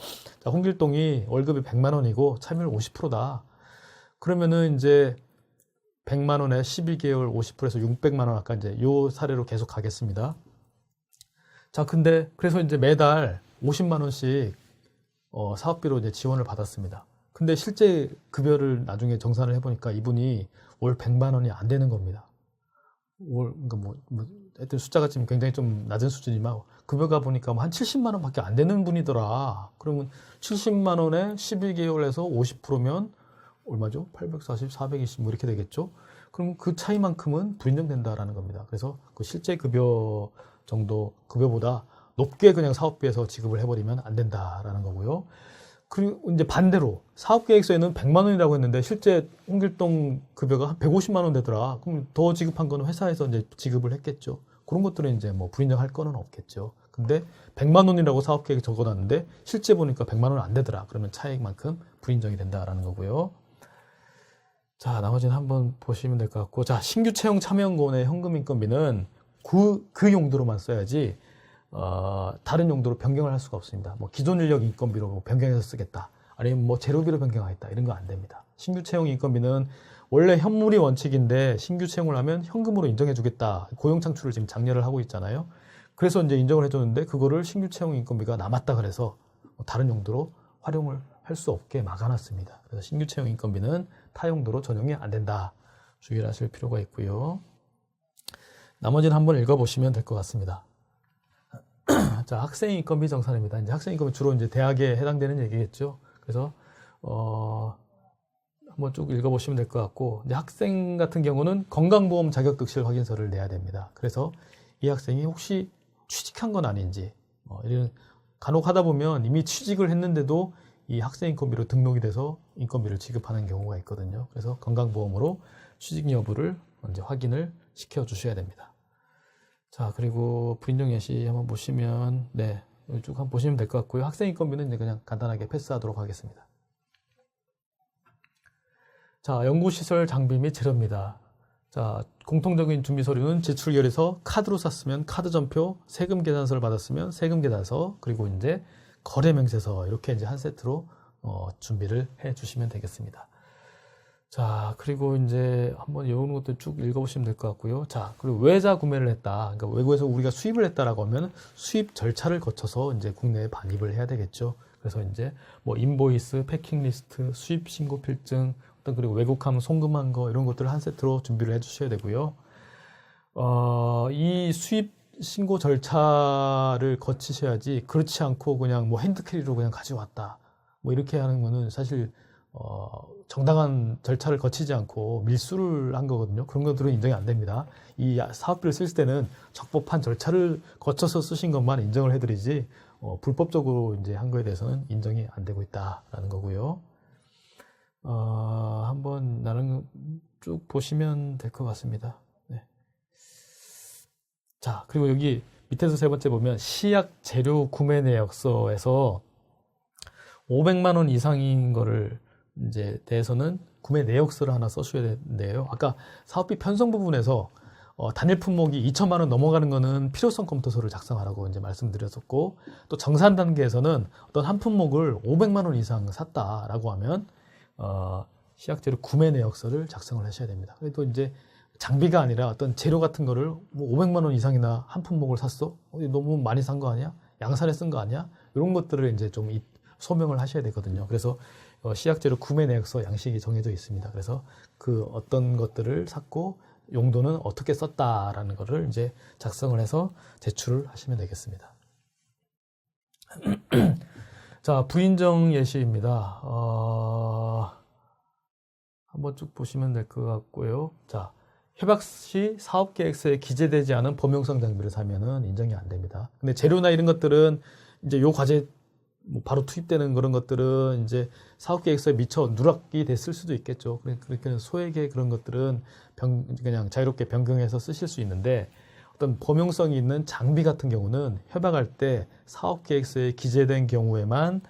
홍길동이 월급이 100만 원이고 참여율 50%다. 그러면은 이제 100만 원에 12개월 50%에서 600만 원 아까 이제 요 사례로 계속 가겠습니다. 자, 근데 그래서 이제 매달 50만 원씩 사업비로 이제 지원을 받았습니다. 근데 실제 급여를 나중에 정산을 해보니까 이분이 월 100만 원이 안 되는 겁니다. 그러니까 하여튼 숫자가 지금 굉장히 좀 낮은 수준이지만 급여가 보니까 한 70만 원밖에 안 되는 분이더라. 그러면 70만 원에 11개월에서 50%면 얼마죠? 840, 420 뭐 이렇게 되겠죠? 그럼 그 차이만큼은 불인정된다라는 겁니다. 그래서 그 실제 급여 정도 급여보다 높게 그냥 사업비에서 지급을 해버리면 안 된다라는 거고요. 그리고 이제 반대로 사업계획서에는 100만 원이라고 했는데 실제 홍길동 급여가 한 150만 원 되더라. 그럼 더 지급한 거는 회사에서 이제 지급을 했겠죠. 그런 것들은 이제 뭐 불인정할 거는 없겠죠. 근데 100만 원이라고 사업계획에 적어놨는데 실제 보니까 100만 원 안 되더라. 그러면 차액만큼 불인정이 된다라는 거고요. 자, 나머지는 한번 보시면 될 것 같고, 자, 신규 채용 참여연구원의 현금 인건비는 그 용도로만 써야지 다른 용도로 변경을 할 수가 없습니다. 뭐 기존 인력 인건비로 뭐 변경해서 쓰겠다, 아니면 뭐 재료비로 변경하겠다, 이런 거 안 됩니다. 신규 채용 인건비는 원래 현물이 원칙인데 신규 채용을 하면 현금으로 인정해주겠다. 고용 창출을 지금 장려를 하고 있잖아요. 그래서 이제 인정을 해줬는데 그거를 신규 채용 인건비가 남았다 그래서 다른 용도로 활용을 할 수 없게 막아놨습니다. 그래서 신규 채용 인건비는 타 용도로 전용이 안 된다. 주의를 하실 필요가 있고요. 나머지는 한번 읽어보시면 될 것 같습니다. 자, 학생 인건비 정산입니다. 이제 학생 인건비 주로 이제 대학에 해당되는 얘기겠죠. 그래서 한번 쭉 읽어보시면 될 것 같고, 이제 학생 같은 경우는 건강보험 자격득실 확인서를 내야 됩니다. 그래서 이 학생이 혹시 취직한 건 아닌지, 이런 간혹 하다 보면 이미 취직을 했는데도 이 학생 인건비로 등록이 돼서 인건비를 지급하는 경우가 있거든요. 그래서 건강보험으로 취직 여부를 먼저 확인을 시켜 주셔야 됩니다. 자, 그리고 불인정 예시 한번 보시면, 네, 쭉 한번 보시면 될 것 같고요. 학생 인건비는 이제 그냥 간단하게 패스하도록 하겠습니다. 자, 연구시설 장비 및 재료입니다. 자, 공통적인 준비 서류는 제출결에서 카드로 샀으면 카드 전표, 세금 계산서를 받았으면 세금 계산서, 그리고 이제 거래 명세서, 이렇게 이제 한 세트로 준비를 해 주시면 되겠습니다. 자, 그리고 이제 한번 이런 것도 쭉 읽어보시면 될 것 같고요. 자, 그리고 외자 구매를 했다. 그러니까 외국에서 우리가 수입을 했다라고 하면 수입 절차를 거쳐서 이제 국내에 반입을 해야 되겠죠. 그래서 이제 뭐 인보이스, 패킹 리스트, 수입 신고 필증, 그리고 외국함 송금한 거, 이런 것들을 한 세트로 준비를 해 주셔야 되고요. 이 수입 신고 절차를 거치셔야지, 그렇지 않고 그냥 뭐 핸드캐리로 그냥 가져왔다, 뭐 이렇게 하는 거는 사실 정당한 절차를 거치지 않고 밀수를 한 거거든요. 그런 것들은 인정이 안 됩니다. 이 사업비를 쓸 때는 적법한 절차를 거쳐서 쓰신 것만 인정을 해드리지, 불법적으로 이제 한 거에 대해서는 인정이 안 되고 있다라는 거고요. 한번 나름 쭉 보시면 될 것 같습니다. 네. 자, 그리고 여기 밑에서 세 번째 보면 시약 재료 구매 내역서에서 500만 원 이상인 거를 이제 대해서는 구매 내역서를 하나 써주셔야 되는데요. 아까 사업비 편성 부분에서 단일 품목이 2천만 원 넘어가는 거는 필요성 검토서를 작성하라고 이제 말씀드렸었고, 또 정산 단계에서는 어떤 한 품목을 500만 원 이상 샀다라고 하면 시약재료 구매 내역서를 작성을 하셔야 됩니다. 그래도 이제 장비가 아니라 어떤 재료 같은 거를 뭐 500만 원 이상이나 한 품목을 샀어? 너무 많이 산 거 아니야? 양산에 쓴 거 아니야? 이런 것들을 이제 좀 소명을 하셔야 되거든요. 그래서 시약재료 구매 내역서 양식이 정해져 있습니다. 그래서 그 어떤 것들을 샀고 용도는 어떻게 썼다라는 거를 이제 작성을 해서 제출을 하시면 되겠습니다. 자, 부인정 예시입니다. 한번 쭉 보시면 될 것 같고요. 자, 협약 시 사업계획서에 기재되지 않은 범용성 장비를 사면은 인정이 안 됩니다. 근데 재료나 이런 것들은 이제 요 과제 뭐 바로 투입되는 그런 것들은 이제 사업계획서에 미처 누락이 됐을 수도 있겠죠. 그러니까 소액의 그런 것들은 그냥 자유롭게 변경해서 쓰실 수 있는데 어떤 범용성이 있는 장비 같은 경우는 협약할 때 사업계획서에 기재된 경우에만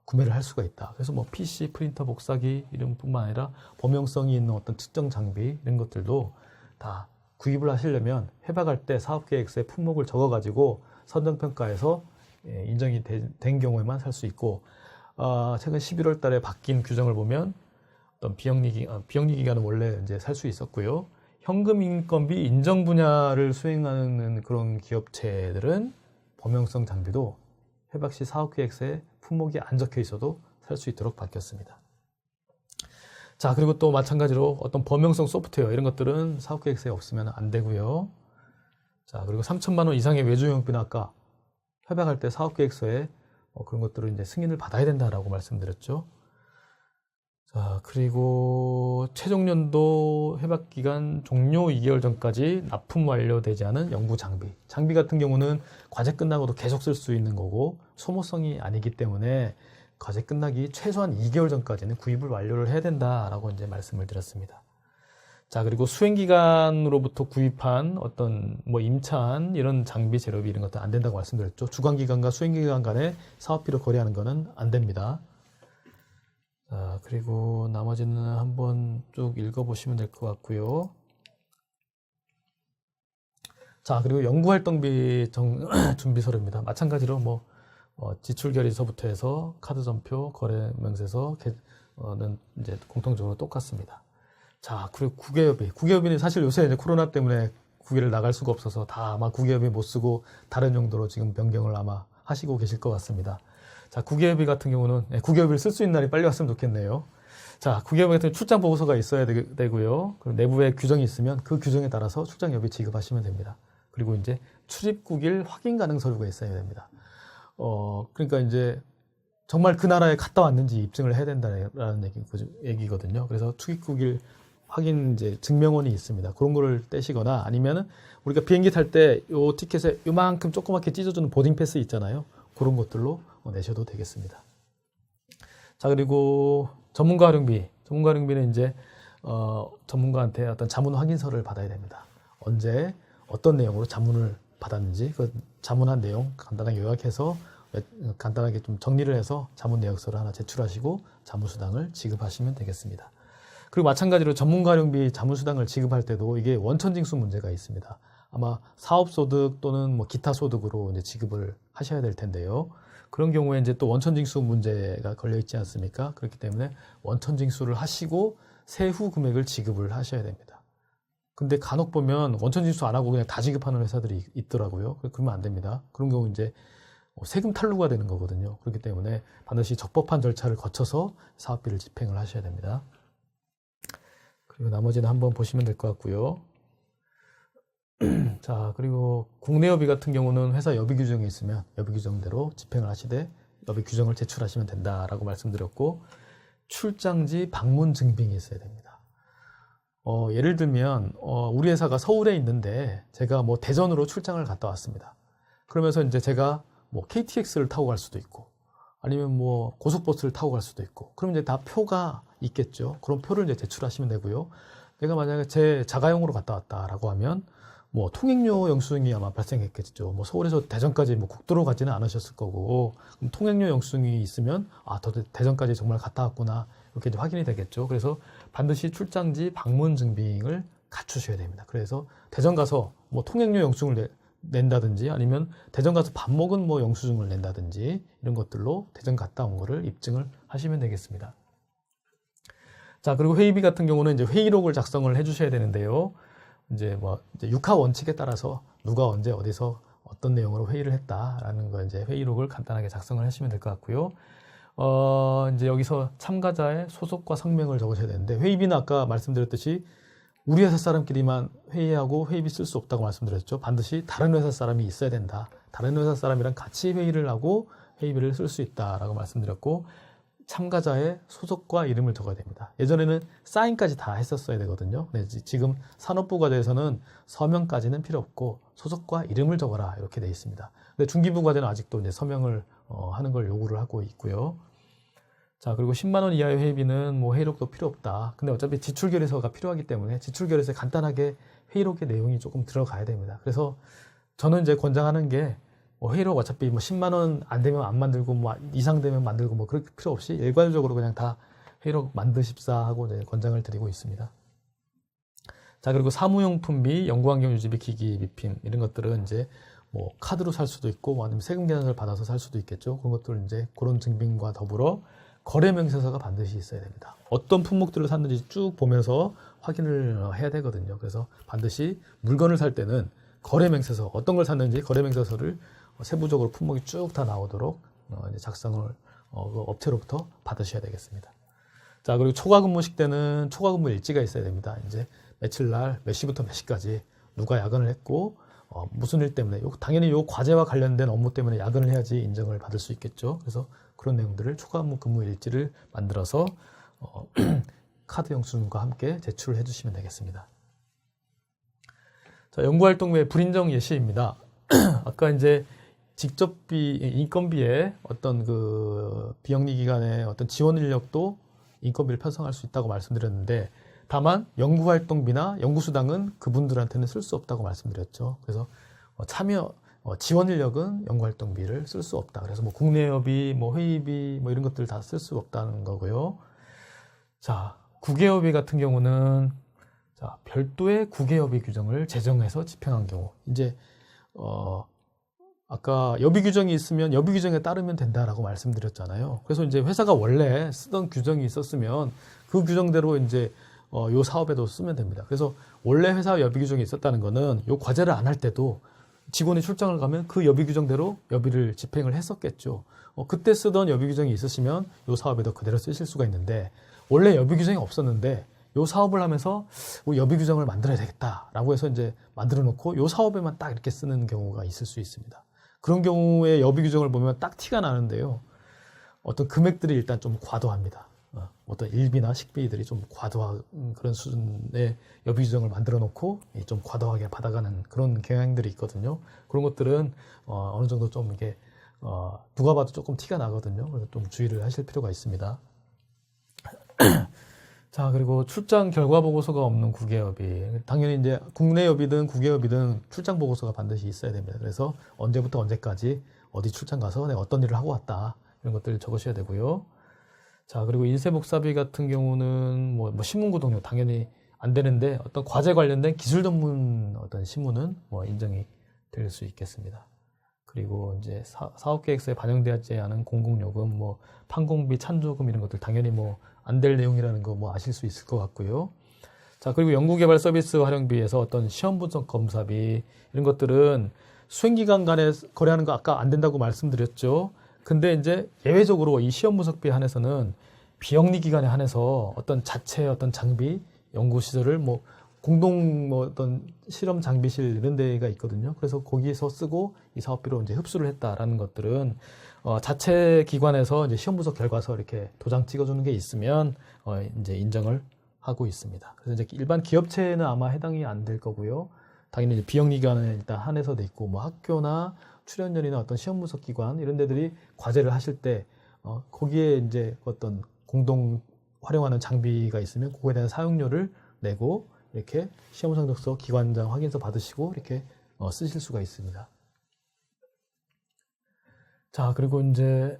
구매를 할 수가 있다. 그래서 뭐 PC, 프린터, 복사기 이런 뿐만 아니라 범용성이 있는 어떤 특정 장비 이런 것들도 다 구입을 하시려면 협약할 때 사업계획서에 품목을 적어가지고 선정평가에서 인정이 된 경우에만 살 수 있고 최근 11월 달에 바뀐 규정을 보면 어떤 비영리 기간은 원래 이제 살 수 있었고요. 현금 인건비 인정 분야를 수행하는 그런 기업체들은 범용성 장비도 협약 시 사업계획서에 품목이 안 적혀 있어도 살 수 있도록 바뀌었습니다. 자, 그리고 또 마찬가지로 어떤 범용성 소프트웨어 이런 것들은 사업계획서에 없으면 안 되고요. 자, 그리고 3천만 원 이상의 외주용비는 아까 협약할 때 사업계획서에 그런 것들을 이제 승인을 받아야 된다라고 말씀드렸죠. 자, 그리고 최종년도 협약기간 종료 2개월 전까지 납품 완료되지 않은 연구 장비. 장비 같은 경우는 과제 끝나고도 계속 쓸 수 있는 거고 소모성이 아니기 때문에 과제 끝나기 최소한 2개월 전까지는 구입을 완료를 해야 된다라고 이제 말씀을 드렸습니다. 자, 그리고 수행기간으로부터 구입한 어떤 뭐 임차한 이런 장비, 재료비 이런 것도 안 된다고 말씀드렸죠. 주관기간과 수행기간 간에 사업비로 거래하는 거는 안 됩니다. 자, 그리고 나머지는 한번 쭉 읽어보시면 될 것 같고요. 자, 그리고 연구활동비 준비서류입니다. 마찬가지로 뭐 지출결의서부터 해서 카드전표, 거래명세서는 이제 공통적으로 똑같습니다. 자, 그리고 국외협의. 국외협의는 사실 요새 이제 코로나 때문에 국외를 나갈 수가 없어서 다 아마 국외협의 못 쓰고 다른 용도로 지금 변경을 아마 하시고 계실 것 같습니다. 자, 국외협의 같은 경우는 국외협의를 쓸 수 있는 날이 빨리 왔으면 좋겠네요. 자, 국외협의 같은 출장 보고서가 있어야 되고요. 그리고 내부에 규정이 있으면 그 규정에 따라서 출장협의 지급하시면 됩니다. 그리고 이제 출입국일 확인 가능 서류가 있어야 됩니다. 그러니까 이제 정말 그 나라에 갔다 왔는지 입증을 해야 된다는 얘기거든요. 그래서 출입국일 확인 이제 증명원이 있습니다. 그런 거를 떼시거나 아니면은 우리가 비행기 탈 때 요 티켓에 요만큼 조그맣게 찢어주는 보딩 패스 있잖아요. 그런 것들로 내셔도 되겠습니다. 자, 그리고 전문가 활용비. 전문가 활용비는 이제 전문가한테 어떤 자문 확인서를 받아야 됩니다. 언제 어떤 내용으로 자문을 받았는지 그 자문한 내용 간단하게 요약해서 간단하게 좀 정리를 해서 자문 내역서를 하나 제출하시고 자문수당을 지급하시면 되겠습니다. 그리고 마찬가지로 전문가 활용비 자문수당을 지급할 때도 이게 원천징수 문제가 있습니다. 아마 사업소득 또는 뭐 기타 소득으로 이제 지급을 하셔야 될 텐데요. 그런 경우에 이제 또 원천징수 문제가 걸려 있지 않습니까? 그렇기 때문에 원천징수를 하시고 세후 금액을 지급을 하셔야 됩니다. 근데 간혹 보면 원천징수 안 하고 그냥 다 지급하는 회사들이 있더라고요. 그러면 안 됩니다. 그런 경우 이제 세금 탈루가 되는 거거든요. 그렇기 때문에 반드시 적법한 절차를 거쳐서 사업비를 집행을 하셔야 됩니다. 그리고 나머지는 한번 보시면 될 것 같고요. 자, 그리고 국내여비 같은 경우는 회사 여비 규정이 있으면 여비 규정대로 집행을 하시되 여비 규정을 제출하시면 된다라고 말씀드렸고 출장지 방문 증빙이 있어야 됩니다. 예를 들면 우리 회사가 서울에 있는데 제가 뭐 대전으로 출장을 갔다 왔습니다. 그러면서 이제 제가 뭐 KTX를 타고 갈 수도 있고 아니면 뭐 고속버스를 타고 갈 수도 있고 그럼 이제 다 표가 있겠죠. 그런 표를 이제 제출하시면 되고요. 내가 만약에 제 자가용으로 갔다 왔다라고 하면 뭐 통행료 영수증이 아마 발생했겠죠. 뭐 서울에서 대전까지 뭐 국도로 가지는 않으셨을 거고 그럼 통행료 영수증이 있으면 대전까지 정말 갔다 왔구나 이렇게 이제 확인이 되겠죠. 그래서 반드시 출장지 방문 증빙을 갖추셔야 됩니다. 그래서 대전 가서 뭐 통행료 영수증을 낸다든지 아니면 대전 가서 밥 먹은 뭐 영수증을 낸다든지 이런 것들로 대전 갔다 온 거를 입증을 하시면 되겠습니다. 자, 그리고 회의비 같은 경우는 이제 회의록을 작성을 해주셔야 되는데요. 이제 육하 원칙에 따라서 누가 언제 어디서 어떤 내용으로 회의를 했다라는 거 이제 회의록을 간단하게 작성을 하시면 될 것 같고요. 이제 여기서 참가자의 소속과 성명을 적으셔야 되는데, 회의비는 아까 말씀드렸듯이 우리 회사 사람끼리만 회의하고 회의비 쓸 수 없다고 말씀드렸죠. 반드시 다른 회사 사람이 있어야 된다. 다른 회사 사람이랑 같이 회의를 하고 회의비를 쓸 수 있다라고 말씀드렸고, 참가자의 소속과 이름을 적어야 됩니다. 예전에는 사인까지 다 했었어야 되거든요. 근데 지금 산업부 과제에서는 서명까지는 필요 없고 소속과 이름을 적어라 이렇게 되어 있습니다. 근데 중기부 과제는 아직도 이제 서명을 하는 걸 요구를 하고 있고요. 자, 그리고 10만 원 이하의 회의비는 뭐 회의록도 필요 없다. 근데 어차피 지출결의서가 필요하기 때문에 지출결의서에 간단하게 회의록의 내용이 조금 들어가야 됩니다. 그래서 저는 이제 권장하는 게 회의록 어차피 10만 원 안 되면 안 만들고 이상 되면 만들고 그럴 필요 없이 일괄적으로 그냥 다 회의록 만드십사 하고 이제 권장을 드리고 있습니다. 자, 그리고 사무용품비, 연구환경 유지비, 기기 비품 이런 것들은 이제 카드로 살 수도 있고 아니면 세금 계산서를 받아서 살 수도 있겠죠. 그런 것들 이제 그런 증빙과 더불어 거래 명세서가 반드시 있어야 됩니다. 어떤 품목들을 샀는지 쭉 보면서 확인을 해야 되거든요. 그래서 반드시 물건을 살 때는 거래 명세서, 어떤 걸 샀는지 거래 명세서를 세부적으로 품목이 쭉 다 나오도록 이제 작성을 그 업체로부터 받으셔야 되겠습니다. 자, 그리고 초과 근무식 때는 초과 근무 일지가 있어야 됩니다. 이제 며칠 날 몇 시부터 몇 시까지 누가 야근을 했고 무슨 일 때문에 당연히 요 과제와 관련된 업무 때문에 야근을 해야지 인정을 받을 수 있겠죠. 그래서 그런 내용들을 초과 근무 일지를 만들어서 카드 영수증과 함께 제출을 해주시면 되겠습니다. 자, 연구활동 외 불인정 예시입니다. 아까 이제 직접비, 인건비에 어떤 그 비영리 기관의 어떤 지원 인력도 인건비를 편성할 수 있다고 말씀드렸는데, 다만 연구활동비나 연구수당은 그분들한테는 쓸 수 없다고 말씀드렸죠. 그래서 참여 지원 인력은 연구활동비를 쓸 수 없다. 그래서 국내협의, 회의비 이런 것들 다 쓸 수 없다는 거고요. 자, 국외협의 같은 경우는 별도의 국외협의 규정을 제정해서 집행한 경우, 이제 아까 여비 규정이 있으면 여비 규정에 따르면 된다라고 말씀드렸잖아요. 그래서 이제 회사가 원래 쓰던 규정이 있었으면 그 규정대로 이제 요 사업에도 쓰면 됩니다. 그래서 원래 회사 여비 규정이 있었다는 거는 요 과제를 안 할 때도 직원이 출장을 가면 그 여비 규정대로 여비를 집행을 했었겠죠. 그때 쓰던 여비 규정이 있으시면 요 사업에도 그대로 쓰실 수가 있는데, 원래 여비 규정이 없었는데 요 사업을 하면서 여비 규정을 만들어야 되겠다라고 해서 이제 만들어 놓고 요 사업에만 딱 이렇게 쓰는 경우가 있을 수 있습니다. 그런 경우에 여비 규정을 보면 딱 티가 나는데요. 어떤 금액들이 일단 좀 과도합니다. 어떤 일비나 식비들이 좀 과도한 그런 수준의 여비 규정을 만들어 놓고 좀 과도하게 받아가는 그런 경향들이 있거든요. 그런 것들은 어느 정도 좀 이게 누가 봐도 조금 티가 나거든요. 그래서 좀 주의를 하실 필요가 있습니다. 자, 그리고 출장 결과 보고서가 없는 국외협의. 당연히 이제 국내협의든 국외협의든 출장 보고서가 반드시 있어야 됩니다. 그래서 언제부터 언제까지 어디 출장 가서 내가 어떤 일을 하고 왔다, 이런 것들을 적으셔야 되고요. 자, 그리고 인쇄복사비 같은 경우는 신문구독료 당연히 안 되는데, 어떤 과제 관련된 기술 전문 어떤 신문은 인정이 될 수 있겠습니다. 그리고 이제 사업계획서에 반영되지 않은 공공요금, 판공비, 찬조금 이런 것들 당연히 안 될 내용이라는 거 아실 수 있을 것 같고요. 자, 그리고 연구개발 서비스 활용비에서 어떤 시험 분석 검사비 이런 것들은 수행기관 간에 거래하는 거 아까 안 된다고 말씀드렸죠. 근데 이제 예외적으로 이 시험 분석비에 한해서는 비영리 기관에 한해서 어떤 자체 어떤 장비, 연구시설을 공동 어떤 실험 장비실 이런 데가 있거든요. 그래서 거기에서 쓰고 이 사업비로 이제 흡수를 했다라는 것들은 자체 기관에서 이제 시험 분석 결과서 이렇게 도장 찍어주는 게 있으면 이제 인정을 하고 있습니다. 그래서 이제 일반 기업체는 아마 해당이 안 될 거고요. 당연히 이제 비영리 기관에 일단 한해서 돼 있고 학교나 출연연이나 어떤 시험 분석 기관 이런 데들이 과제를 하실 때 거기에 이제 어떤 공동 활용하는 장비가 있으면 그거에 대한 사용료를 내고 이렇게 시험 성적서, 기관장 확인서 받으시고 이렇게 쓰실 수가 있습니다. 자, 그리고 이제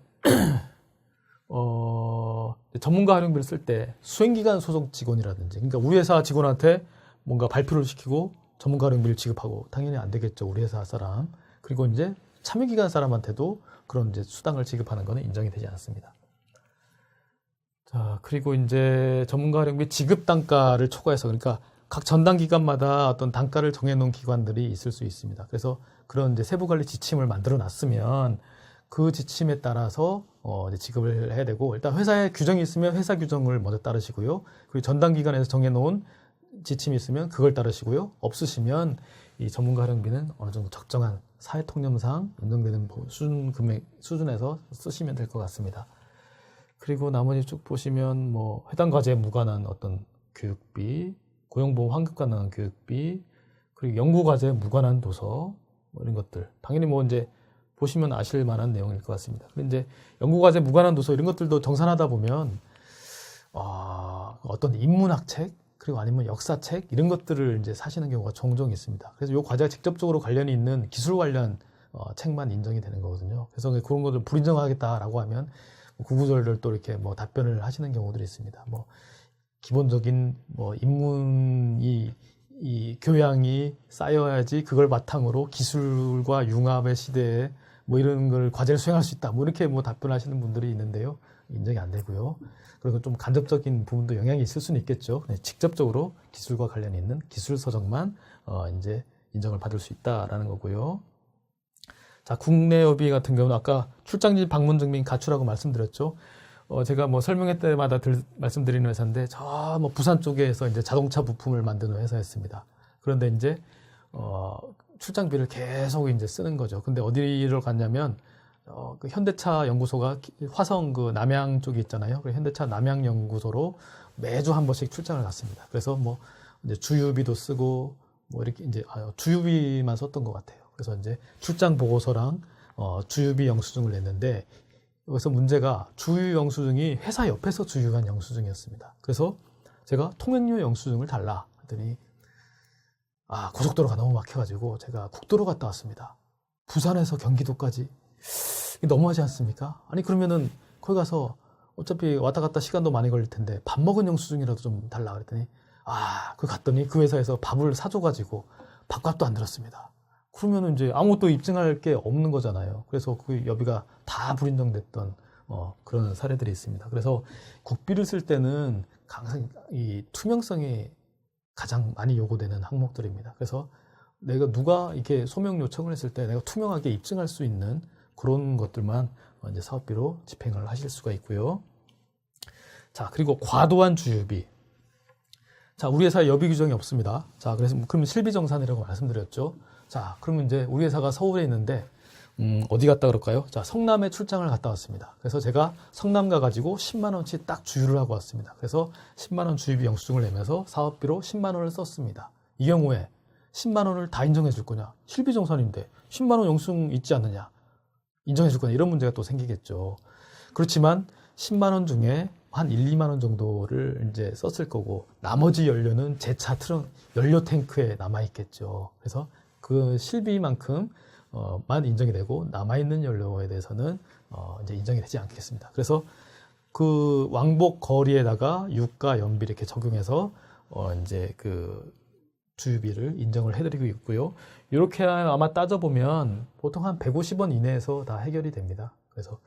전문가 활용비를 쓸 때 수행기관 소속 직원이라든지, 그러니까 우리 회사 직원한테 뭔가 발표를 시키고 전문가 활용비를 지급하고 당연히 안 되겠죠, 우리 회사 사람. 그리고 이제 참여기관 사람한테도 그런 이제 수당을 지급하는 것은 인정이 되지 않습니다. 자, 그리고 이제 전문가 활용비 지급 단가를 초과해서, 그러니까 각 전담 기관마다 어떤 단가를 정해놓은 기관들이 있을 수 있습니다. 그래서 그런 이제 세부 관리 지침을 만들어 놨으면 그 지침에 따라서 이제 지급을 해야 되고, 일단 회사에 규정이 있으면 회사 규정을 먼저 따르시고요. 그리고 전담 기관에서 정해놓은 지침이 있으면 그걸 따르시고요. 없으시면 이 전문가 활용비는 어느 정도 적정한 사회통념상 인정되는 수준에서 쓰시면 될 것 같습니다. 그리고 나머지 쭉 보시면 뭐 해당 과제에 무관한 어떤 교육비, 고용보험 환급 가능한 교육비, 그리고 연구 과제에 무관한 도서, 뭐 이런 것들 당연히 뭐 이제 보시면 아실 만한 내용일 것 같습니다. 근데 이제 연구 과제 무관한 도서 이런 것들도 정산하다 보면 어떤 인문학 책, 그리고 아니면 역사책 이런 것들을 이제 사시는 경우가 종종 있습니다. 그래서 이 과제가 직접적으로 관련이 있는 기술 관련 책만 인정이 되는 거거든요. 그래서 그런 것을 불인정하겠다라고 하면 구구절절 또 이렇게 뭐 답변을 하시는 경우들이 있습니다. 뭐 기본적인 뭐 인문이 이 교양이 쌓여야지 그걸 바탕으로 기술과 융합의 시대에 뭐 이런 걸 과제를 수행할 수 있다. 뭐 이렇게 뭐 답변하시는 분들이 있는데요. 인정이 안 되고요. 그리고 좀 간접적인 부분도 영향이 있을 수는 있겠죠. 직접적으로 기술과 관련이 있는 기술 서적만 이제 인정을 받을 수 있다라는 거고요. 자, 국내 여비 같은 경우는 아까 출장지 방문 증빙 가출하고 말씀드렸죠. 제가 뭐 설명회 때마다 말씀드리는 회사인데 저 뭐 부산 쪽에서 이제 자동차 부품을 만드는 회사였습니다. 그런데 이제 출장비를 계속 이제 쓰는 거죠. 근데 어디를 갔냐면 그 현대차 연구소가 화성 그 남양 쪽에 있잖아요. 그 현대차 남양 연구소로 매주 한 번씩 출장을 갔습니다. 그래서 뭐 이제 주유비도 쓰고 뭐 이렇게 이제 주유비만 썼던 것 같아요. 그래서 이제 출장 보고서랑 주유비 영수증을 냈는데 여기서 문제가 주유 영수증이 회사 옆에서 주유한 영수증이었습니다. 그래서 제가 통행료 영수증을 달라 하더니 고속도로가 너무 막혀가지고 제가 국도로 갔다 왔습니다. 부산에서 경기도까지 너무하지 않습니까? 아니 그러면은 거기 가서 어차피 왔다 갔다 시간도 많이 걸릴 텐데 밥 먹은 영수증이라도 좀 달라 그랬더니 그 갔더니 그 회사에서 밥을 사줘가지고 밥값도 안 들었습니다. 그러면은 이제 아무것도 입증할 게 없는 거잖아요. 그래서 그 여비가 다 불인정됐던 그런 사례들이 있습니다. 그래서 국비를 쓸 때는 항상 이 투명성이 가장 많이 요구되는 항목들입니다. 그래서 누가 이렇게 소명 요청을 했을 때 내가 투명하게 입증할 수 있는 그런 것들만 이제 사업비로 집행을 하실 수가 있고요. 자, 그리고 과도한 주유비. 자, 우리 회사에 여비 규정이 없습니다. 자, 그래서 그럼 실비정산이라고 말씀드렸죠. 자, 그러면 이제 우리 회사가 서울에 있는데 어디 갔다 그럴까요? 자, 성남에 출장을 갔다 왔습니다. 그래서 제가 성남 가가지고 10만 원치 딱 주유를 하고 왔습니다. 그래서 10만 원 주유비 영수증을 내면서 사업비로 10만 원을 썼습니다. 이 경우에 10만 원을 다 인정해 줄 거냐? 실비정산인데 10만 원 영수증 있지 않느냐? 인정해 줄 거냐? 이런 문제가 또 생기겠죠. 그렇지만 10만 원 중에 한 1, 2만 원 정도를 이제 썼을 거고 나머지 연료는 제 차 연료 탱크에 남아 있겠죠. 그래서 그 실비만큼 만 인정이 되고 남아있는 연료에 대해서는 이제 인정이 되지 않겠습니다. 그래서 그 왕복 거리에다가 유가 연비 이렇게 적용해서 이제 그 주유비를 인정을 해드리고 있고요. 이렇게 아마 따져보면 보통 한 150원 이내에서 다 해결이 됩니다. 그래서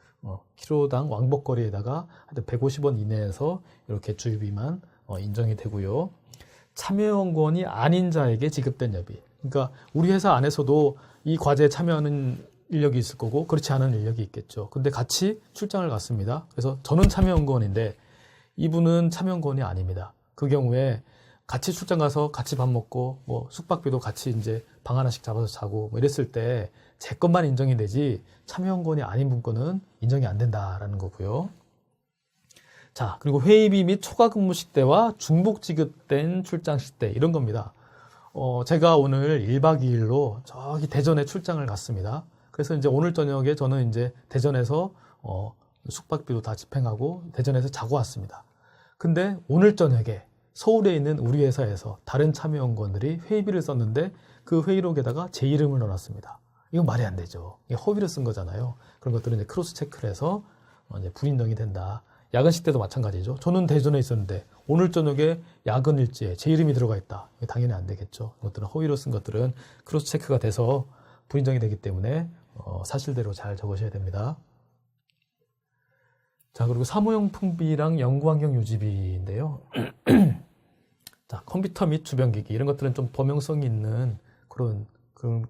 키로당 왕복 거리에다가 150원 이내에서 이렇게 주유비만 인정이 되고요. 참여연구원이 아닌 자에게 지급된 여비. 그러니까 우리 회사 안에서도 이 과제에 참여하는 인력이 있을 거고 그렇지 않은 인력이 있겠죠. 근데 같이 출장을 갔습니다. 그래서 저는 참여연구원인데 이분은 참여연구원이 아닙니다. 그 경우에 같이 출장 가서 같이 밥 먹고 뭐 숙박비도 같이 이제 방 하나씩 잡아서 자고 뭐 이랬을 때 제 것만 인정이 되지 참여연구원이 아닌 분 거는 인정이 안 된다라는 거고요. 자, 그리고 회의비 및 초과 근무식 때와 중복 지급된 출장식 때 이런 겁니다. 제가 오늘 1박 2일로 저기 대전에 출장을 갔습니다. 그래서 이제 오늘 저녁에 저는 이제 대전에서 숙박비도 다 집행하고 대전에서 자고 왔습니다. 근데 오늘 저녁에 서울에 있는 우리 회사에서 다른 참여연구원들이 회의비를 썼는데 그 회의록에다가 제 이름을 넣어놨습니다. 이건 말이 안 되죠. 이게 허위를 쓴 거잖아요. 그런 것들은 이제 크로스 체크를 해서 이제 불인정이 된다. 야근식 때도 마찬가지죠. 저는 대전에 있었는데 오늘 저녁에 야근 일지에 제 이름이 들어가 있다. 당연히 안 되겠죠. 이것들은 허위로 쓴 것들은 크로스 체크가 돼서 불인정이 되기 때문에 사실대로 잘 적으셔야 됩니다. 자, 그리고 사무용품비랑 연구환경 유지비인데요. 자, 컴퓨터 및 주변기기 이런 것들은 좀 범용성이 있는 그런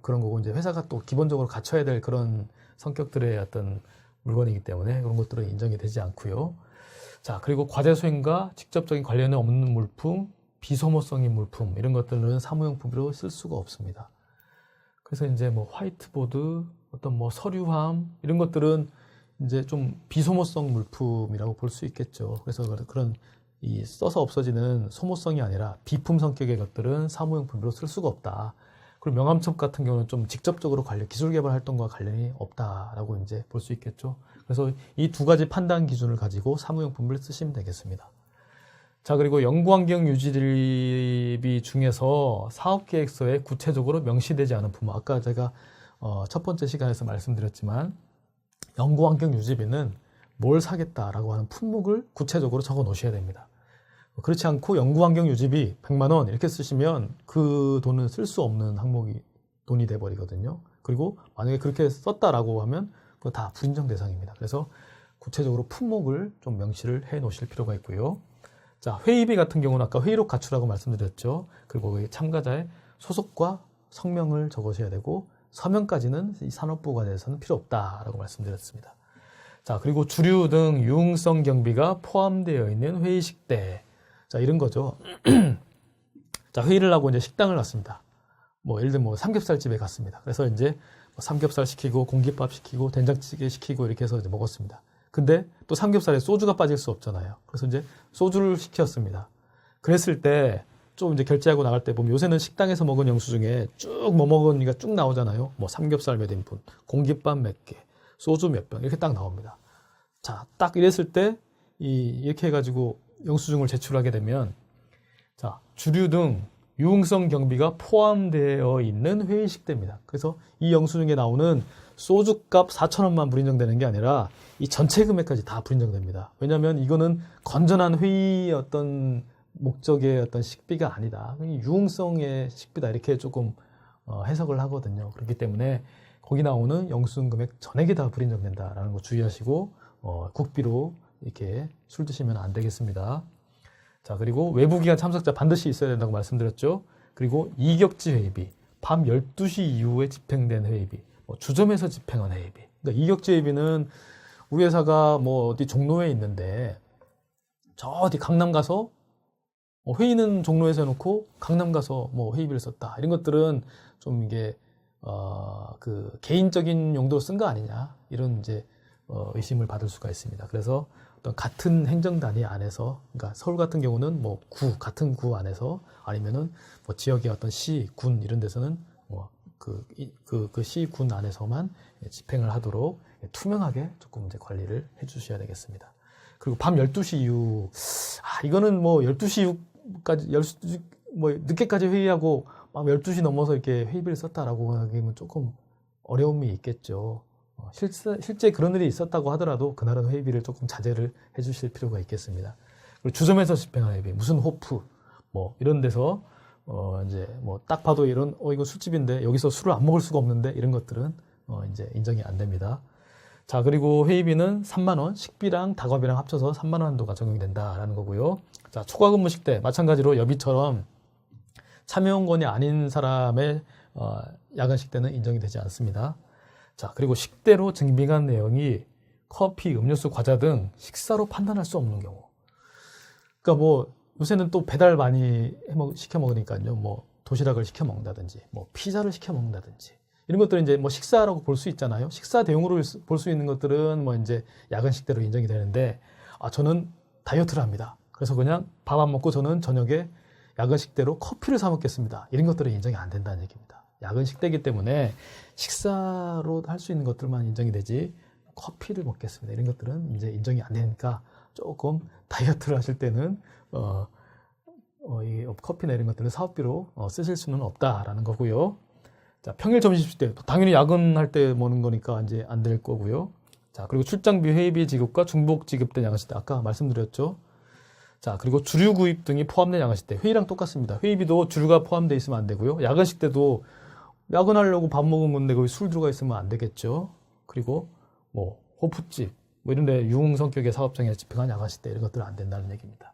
거고, 이제 회사가 또 기본적으로 갖춰야 될 그런 성격들의 어떤 물건이기 때문에 그런 것들은 인정이 되지 않고요. 자, 그리고 과제 수행과 직접적인 관련이 없는 물품, 비소모성인 물품 이런 것들은 사무용품으로 쓸 수가 없습니다. 그래서 이제 뭐 화이트보드, 어떤 뭐 서류함 이런 것들은 이제 좀 비소모성 물품이라고 볼 수 있겠죠. 그래서 그런 이 써서 없어지는 소모성이 아니라 비품 성격의 것들은 사무용품으로 쓸 수가 없다. 그리고 명함첩 같은 경우는 좀 직접적으로 기술 개발 활동과 관련이 없다라고 이제 볼 수 있겠죠. 그래서 이 두 가지 판단 기준을 가지고 사무용품을 쓰시면 되겠습니다. 자, 그리고 연구환경 유지비 중에서 사업계획서에 구체적으로 명시되지 않은 부분, 아까 제가 첫 번째 시간에서 말씀드렸지만 연구환경 유지비는 뭘 사겠다라고 하는 품목을 구체적으로 적어 놓으셔야 됩니다. 그렇지 않고 연구환경 유지비 100만 원 이렇게 쓰시면 그 돈은 쓸 수 없는 항목이 돈이 돼 버리거든요. 그리고 만약에 그렇게 썼다라고 하면 그거 다 불인정 대상입니다. 그래서 구체적으로 품목을 좀 명시를 해 놓으실 필요가 있고요. 자, 회의비 같은 경우는 아까 회의록 가출하고 말씀드렸죠. 그리고 참가자의 소속과 성명을 적으셔야 되고 서명까지는 이 산업부가 대해서는 필요 없다라고 말씀드렸습니다. 자, 그리고 주류 등 유흥성 경비가 포함되어 있는 회의식대. 자, 이런 거죠. 자, 회의를 하고 이제 식당을 갔습니다. 뭐, 예를 들면 뭐 삼겹살집에 갔습니다. 그래서 이제 뭐 삼겹살 시키고 공깃밥 시키고 된장찌개 시키고 이렇게 해서 이제 먹었습니다. 근데 또 삼겹살에 소주가 빠질 수 없잖아요. 그래서 이제 소주를 시켰습니다. 그랬을 때 좀 이제 결제하고 나갈 때 보면 요새는 식당에서 먹은 영수 중에 쭉 뭐 먹으니까 쭉 나오잖아요. 뭐 삼겹살 몇 인분, 공깃밥 몇 개, 소주 몇 병 이렇게 딱 나옵니다. 자, 딱 이랬을 때 이렇게 해가지고 영수증을 제출하게 되면 자, 주류 등 유흥성 경비가 포함되어 있는 회의식대입니다. 그래서 이 영수증에 나오는 소주값 4,000원만 불인정되는 게 아니라 이 전체 금액까지 다 불인정됩니다. 왜냐하면 이거는 건전한 회의의 어떤 목적의 어떤 식비가 아니다. 유흥성의 식비다. 이렇게 조금 해석을 하거든요. 그렇기 때문에 거기 나오는 영수증 금액 전액이 다 불인정된다라는 거 주의하시고 국비로 이렇게 술 드시면 안 되겠습니다. 자, 그리고 외부기관 참석자 반드시 있어야 된다고 말씀드렸죠. 그리고 이격지 회의비, 밤 12시 이후에 집행된 회의비, 주점에서 집행한 회의비. 그러니까 이격지 회의비는 우리 회사가 뭐 어디 종로에 있는데 저 어디 강남 가서 회의는 종로에서 해놓고 강남 가서 뭐 회의비를 썼다. 이런 것들은 좀 이게 그 개인적인 용도로 쓴 거 아니냐 이런 이제 의심을 받을 수가 있습니다. 그래서 어떤 같은 행정단위 안에서, 그러니까 서울 같은 경우는 뭐 같은 구 안에서 아니면은 뭐 지역의 어떤 시, 군 이런 데서는 뭐 그 시, 군 안에서만 집행을 하도록 투명하게 조금 이제 관리를 해주셔야 되겠습니다. 그리고 밤 12시 이후, 이거는 뭐 12시 이후까지, 뭐 늦게까지 회의하고 밤 12시 넘어서 이렇게 회의비를 썼다라고 하기는 조금 어려움이 있겠죠. 실제 그런 일이 있었다고 하더라도 그날은 회의비를 조금 자제를 해주실 필요가 있겠습니다. 그리고 주점에서 집행한 회의비, 무슨 호프, 뭐 이런 데서 이제 뭐 딱 봐도 이런 이거 술집인데 여기서 술을 안 먹을 수가 없는데 이런 것들은 이제 인정이 안 됩니다. 자, 그리고 회의비는 3만 원, 식비랑 다과비랑 합쳐서 3만 원 한도가 적용이 된다라는 거고요. 자, 초과 근무 식대 마찬가지로 여비처럼 참여원건이 아닌 사람의 야간 식대는 인정이 되지 않습니다. 자, 그리고 식대로 증빙한 내용이 커피, 음료수, 과자 등 식사로 판단할 수 없는 경우. 그러니까 뭐 요새는 또 배달 많이 시켜 먹으니까요. 뭐 도시락을 시켜 먹는다든지, 뭐 피자를 시켜 먹는다든지 이런 것들은 이제 뭐 식사라고 볼 수 있잖아요. 식사 대용으로 볼 수 있는 것들은 뭐 이제 야간 식대로 인정이 되는데, 저는 다이어트를 합니다. 그래서 그냥 밥 안 먹고 저는 저녁에 야간 식대로 커피를 사 먹겠습니다. 이런 것들은 인정이 안 된다는 얘기입니다. 야근 식대이기 때문에 식사로 할 수 있는 것들만 인정이 되지 커피를 먹겠습니다. 이런 것들은 이제 인정이 안 되니까 조금 다이어트를 하실 때는 이 커피나 이런 것들은 사업비로 쓰실 수는 없다라는 거고요. 자, 평일 점심시간 때 당연히 야근할 때 먹는 거니까 이제 안 될 거고요. 자, 그리고 출장비, 회의비 지급과 중복 지급된 야간식 때 아까 말씀드렸죠. 자, 그리고 주류 구입 등이 포함된 야간식 때 회의랑 똑같습니다. 회의비도 주류가 포함되어 있으면 안 되고요. 야간식 때도 야근하려고 밥 먹은 건데 거기 술 들어가 있으면 안 되겠죠. 그리고 뭐 호프집, 뭐 이런데 유흥 성격의 사업장에 집행한 야간식대 이런 것들은 안 된다는 얘기입니다.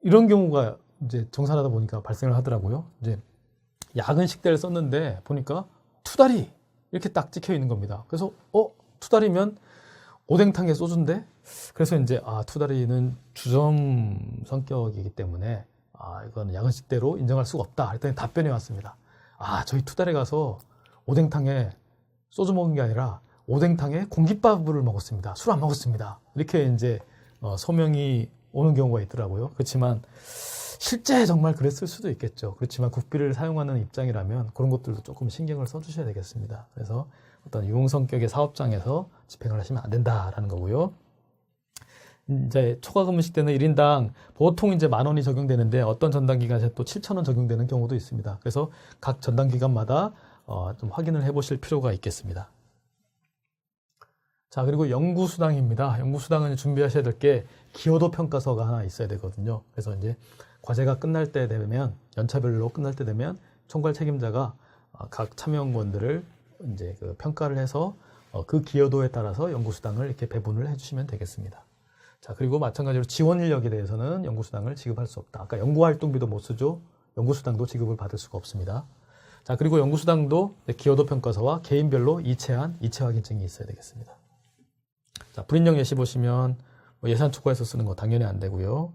이런 경우가 이제 정산하다 보니까 발생을 하더라고요. 이제 야근 식대를 썼는데 보니까 투다리 이렇게 딱 찍혀 있는 겁니다. 그래서 투다리면 오뎅탕에 소주인데, 그래서 이제 투다리는 주점 성격이기 때문에 이건 야근 식대로 인정할 수가 없다. 그랬더니 답변이 왔습니다. 저희 투다리 가서 오뎅탕에 소주 먹은 게 아니라 오뎅탕에 공깃밥을 먹었습니다. 술 안 먹었습니다. 이렇게 이제 소명이 오는 경우가 있더라고요. 그렇지만 실제 정말 그랬을 수도 있겠죠. 그렇지만 국비를 사용하는 입장이라면 그런 것들도 조금 신경을 써주셔야 되겠습니다. 그래서 어떤 유흥 성격의 사업장에서 집행을 하시면 안 된다라는 거고요. 이제 초과금 음식 때는 1인당 보통 이제 10,000원이 적용되는데 어떤 전담 기간에 또 7,000원 적용되는 경우도 있습니다. 그래서 각 전담 기간마다 좀 확인을 해보실 필요가 있겠습니다. 자, 그리고 연구수당입니다. 연구수당은 준비하셔야 될 게 기여도 평가서가 하나 있어야 되거든요. 그래서 이제 과제가 끝날 때 되면, 연차별로 끝날 때 되면 총괄 책임자가 각 참여연구원들을 이제 그 평가를 해서 그 기여도에 따라서 연구수당을 이렇게 배분을 해주시면 되겠습니다. 자, 그리고 마찬가지로 지원 인력에 대해서는 연구수당을 지급할 수 없다. 아까 연구활동비도 못 쓰죠. 연구수당도 지급을 받을 수가 없습니다. 자, 그리고 연구수당도 기여도 평가서와 개인별로 이체 확인증이 있어야 되겠습니다. 자, 불인정 예시 보시면 예산 초과해서 쓰는 거 당연히 안 되고요.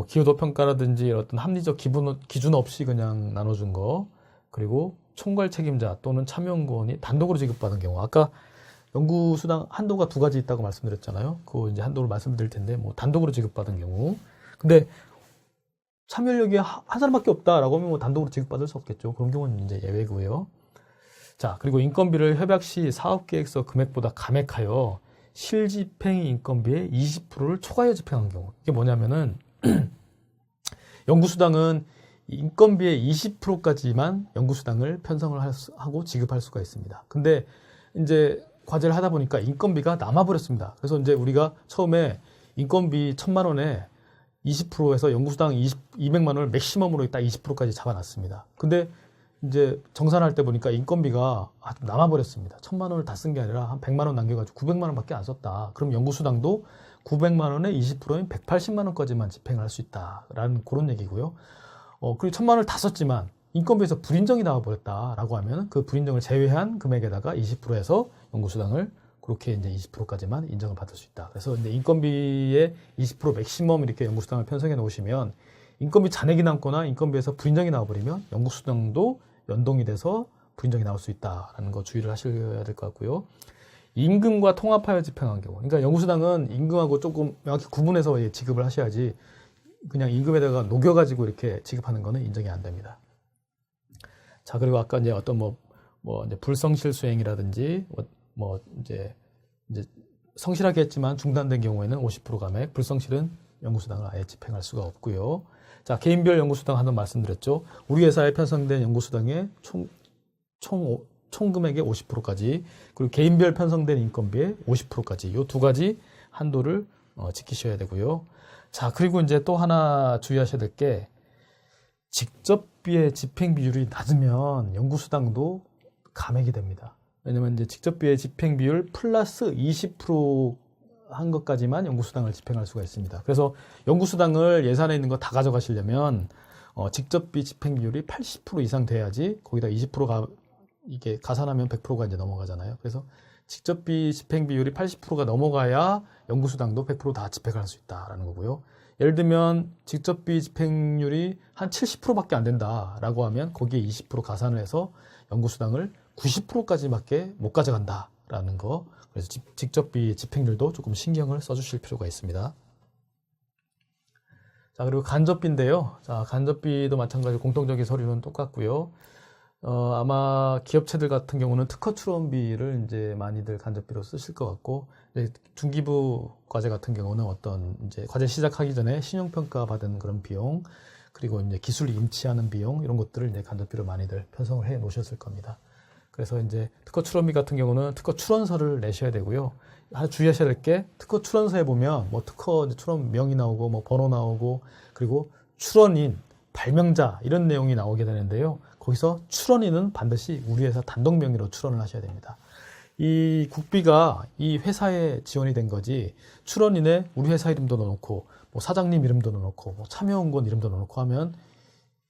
기여도 평가라든지 어떤 합리적 기준 없이 그냥 나눠준 거, 그리고 총괄 책임자 또는 참여연구원이 단독으로 지급받은 경우, 아까 연구수당 한도가 2가지 있다고 말씀드렸잖아요. 그 이제 한도를 말씀드릴 텐데, 단독으로 지급받은 경우. 근데 참여력이 한 사람밖에 없다라고 하면 단독으로 지급받을 수 없겠죠. 그런 경우는 이제 예외고요. 자, 그리고 인건비를 협약 시 사업계획서 금액보다 감액하여 실집행 인건비의 20%를 초과하여 집행한 경우. 이게 뭐냐면은 연구수당은 인건비의 20%까지만 연구수당을 편성을 하고 지급할 수가 있습니다. 근데 이제 과제를 하다 보니까 인건비가 남아버렸습니다. 그래서 이제 우리가 처음에 인건비 1,000만 원에 20%에서 연구수당 200만 원을 맥시멈으로 딱 20%까지 잡아놨습니다. 근데 이제 정산할 때 보니까 인건비가 좀 남아버렸습니다. 1,000만 원을 다 쓴 게 아니라 한 100만 원 남겨가지고 900만 원밖에 안 썼다. 그럼 연구수당도 900만 원에 20%인 180만 원까지만 집행을 할 수 있다라는 그런 얘기고요. 그리고 1,000만 원을 다 썼지만 인건비에서 불인정이 나와버렸다라고 하면 그 불인정을 제외한 금액에다가 20%에서 연구수당을 그렇게 이제 20%까지만 인정을 받을 수 있다. 그래서 이제 인건비의 20% 맥시멈 이렇게 연구수당을 편성해 놓으시면 인건비 잔액이 남거나 인건비에서 불인정이 나와버리면 연구수당도 연동이 돼서 불인정이 나올 수 있다라는 거 주의를 하셔야 될 것 같고요. 임금과 통합하여 집행한 경우, 그러니까 연구수당은 임금하고 조금 명확히 구분해서 지급을 하셔야지 그냥 임금에다가 녹여가지고 이렇게 지급하는 거는 인정이 안 됩니다. 자, 그리고 아까 이제 어떤 이제 불성실 수행이라든지 이제 성실하게 했지만 중단된 경우에는 50% 감액, 불성실은 연구수당을 아예 집행할 수가 없고요. 자, 개인별 연구수당 한번 말씀드렸죠. 우리 회사에 편성된 연구수당의 총 금액의 50%까지, 그리고 개인별 편성된 인건비의 50%까지, 이 2가지 한도를 지키셔야 되고요. 자, 그리고 이제 또 하나 주의하셔야 될 게, 직접비의 집행 비율이 낮으면 연구수당도 감액이 됩니다. 왜냐면 이제 직접비의 집행 비율 플러스 20% 한 것까지만 연구수당을 집행할 수가 있습니다. 그래서 연구수당을 예산에 있는 거 다 가져가시려면 직접비 집행 비율이 80% 이상 돼야지, 거기다 20%가 이게 가산하면 100%가 이제 넘어가잖아요. 그래서 직접비 집행 비율이 80%가 넘어가야 연구수당도 100% 다 집행할 수 있다라는 거고요. 예를 들면 직접비 집행률이 한 70%밖에 안 된다라고 하면 거기에 20% 가산을 해서 연구수당을 90%까지밖에 못 가져간다라는 거. 그래서 직접비 집행률도 조금 신경을 써주실 필요가 있습니다. 자, 그리고 간접비인데요. 자, 간접비도 마찬가지로 공통적인 서류는 똑같고요. 아마 기업체들 같은 경우는 특허 출원비를 이제 많이들 간접비로 쓰실 것 같고, 중기부 과제 같은 경우는 어떤 이제 과제 시작하기 전에 신용평가 받은 그런 비용, 그리고 이제 기술 임치하는 비용, 이런 것들을 이제 간접비로 많이들 편성을 해 놓으셨을 겁니다. 그래서 이제 특허 출원비 같은 경우는 특허 출원서를 내셔야 되고요. 주의하셔야 될 게, 특허 출원서에 보면 특허 출원명이 나오고 번호 나오고, 그리고 출원인, 발명자 이런 내용이 나오게 되는데요. 거기서 출원인은 반드시 우리 회사 단독 명의로 출원을 하셔야 됩니다. 이 국비가 이 회사에 지원이 된 거지, 출원인에 우리 회사 이름도 넣어놓고, 뭐 사장님 이름도 넣어놓고, 뭐 참여원권 이름도 넣어놓고 하면,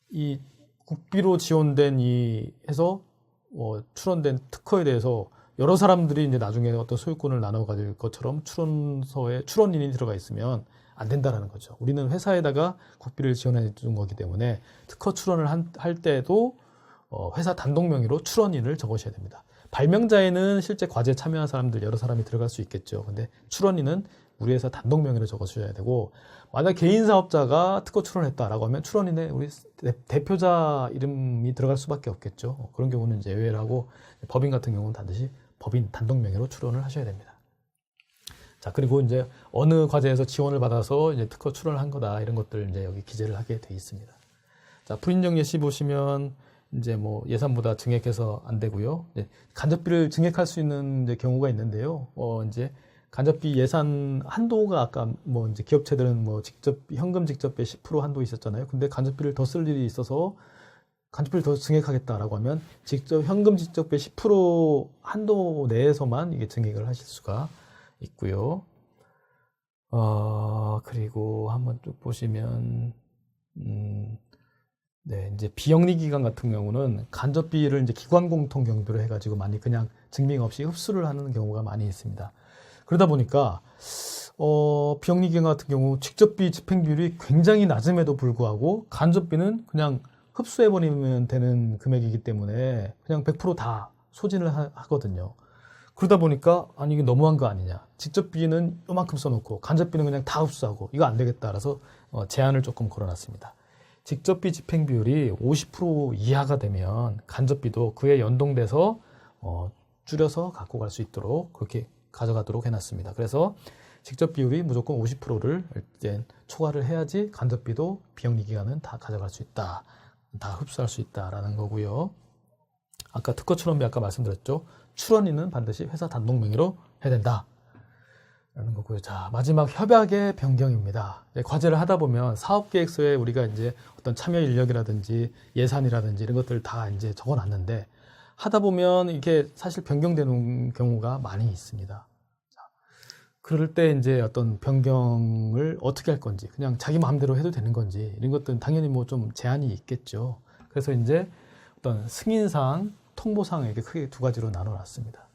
이 국비로 지원된 이 해서, 출원된 특허에 대해서 여러 사람들이 이제 나중에 어떤 소유권을 나눠 가질 것처럼 출원서에 출원인이 들어가 있으면 안 된다라는 거죠. 우리는 회사에다가 국비를 지원해 준 거기 때문에 특허 출원을 할 때도 회사 단독 명의로 출원인을 적으셔야 됩니다. 발명자에는 실제 과제에 참여한 사람들 여러 사람이 들어갈 수 있겠죠. 근데 출원인은 우리 회사 단독 명의로 적어주셔야 되고, 만약 개인 사업자가 특허 출원했다라고 하면 출원인에 우리 대표자 이름이 들어갈 수밖에 없겠죠. 그런 경우는 이제 예외를 하고, 법인 같은 경우는 반드시 법인 단독 명의로 출원을 하셔야 됩니다. 자, 그리고 이제 어느 과제에서 지원을 받아서 이제 특허 출원을 한 거다, 이런 것들 이제 여기 기재를 하게 돼 있습니다. 자, 불인정 예시 보시면 이제 뭐 예산보다 증액해서 안 되고요. 이제 간접비를 증액할 수 있는 이제 경우가 있는데요. 이제 간접비 예산 한도가 아까 뭐 이제 기업체들은 뭐 직접 현금 직접비 10% 한도 있었잖아요. 근데 간접비를 더 쓸 일이 있어서 간접비를 더 증액하겠다라고 하면 직접 현금 직접비 10% 한도 내에서만 이게 증액을 하실 수가 있고요. 그리고 한번 쭉 보시면 네, 이제 비영리 기관 같은 경우는 간접비를 이제 기관 공통 경비로 해가지고 많이 그냥 증빙 없이 흡수를 하는 경우가 많이 있습니다. 그러다 보니까 비영리 기관 같은 경우 직접비 집행 비율이 굉장히 낮음에도 불구하고 간접비는 그냥 흡수해버리면 되는 금액이기 때문에 그냥 100% 다 소진을 하거든요. 그러다 보니까 아니 이게 너무한 거 아니냐. 직접비는 요만큼 써놓고 간접비는 그냥 다 흡수하고 이거 안 되겠다. 라서 제한을 조금 걸어놨습니다. 직접비 집행 비율이 50% 이하가 되면 간접비도 그에 연동돼서 줄여서 갖고 갈 수 있도록 그렇게 가져가도록 해놨습니다. 그래서 직접 비율이 무조건 50%를 이제 초과를 해야지 간접비도 비영리 기관은 다 가져갈 수 있다. 다 흡수할 수 있다라는 거고요. 아까 특허 출원비 아까 말씀드렸죠. 출원인은 반드시 회사 단독 명의로 해야 된다. 라는 거고요. 자, 마지막 협약의 변경입니다. 과제를 하다 보면 사업계획서에 우리가 이제 어떤 참여 인력이라든지 예산이라든지 이런 것들을 다 이제 적어 놨는데 하다 보면 이게 사실 변경되는 경우가 많이 있습니다. 자, 그럴 때 이제 어떤 변경을 어떻게 할 건지, 그냥 자기 마음대로 해도 되는 건지, 이런 것들은 당연히 뭐 좀 제한이 있겠죠. 그래서 이제 어떤 승인사항, 통보사항 이렇게 크게 두 가지로 나눠 놨습니다.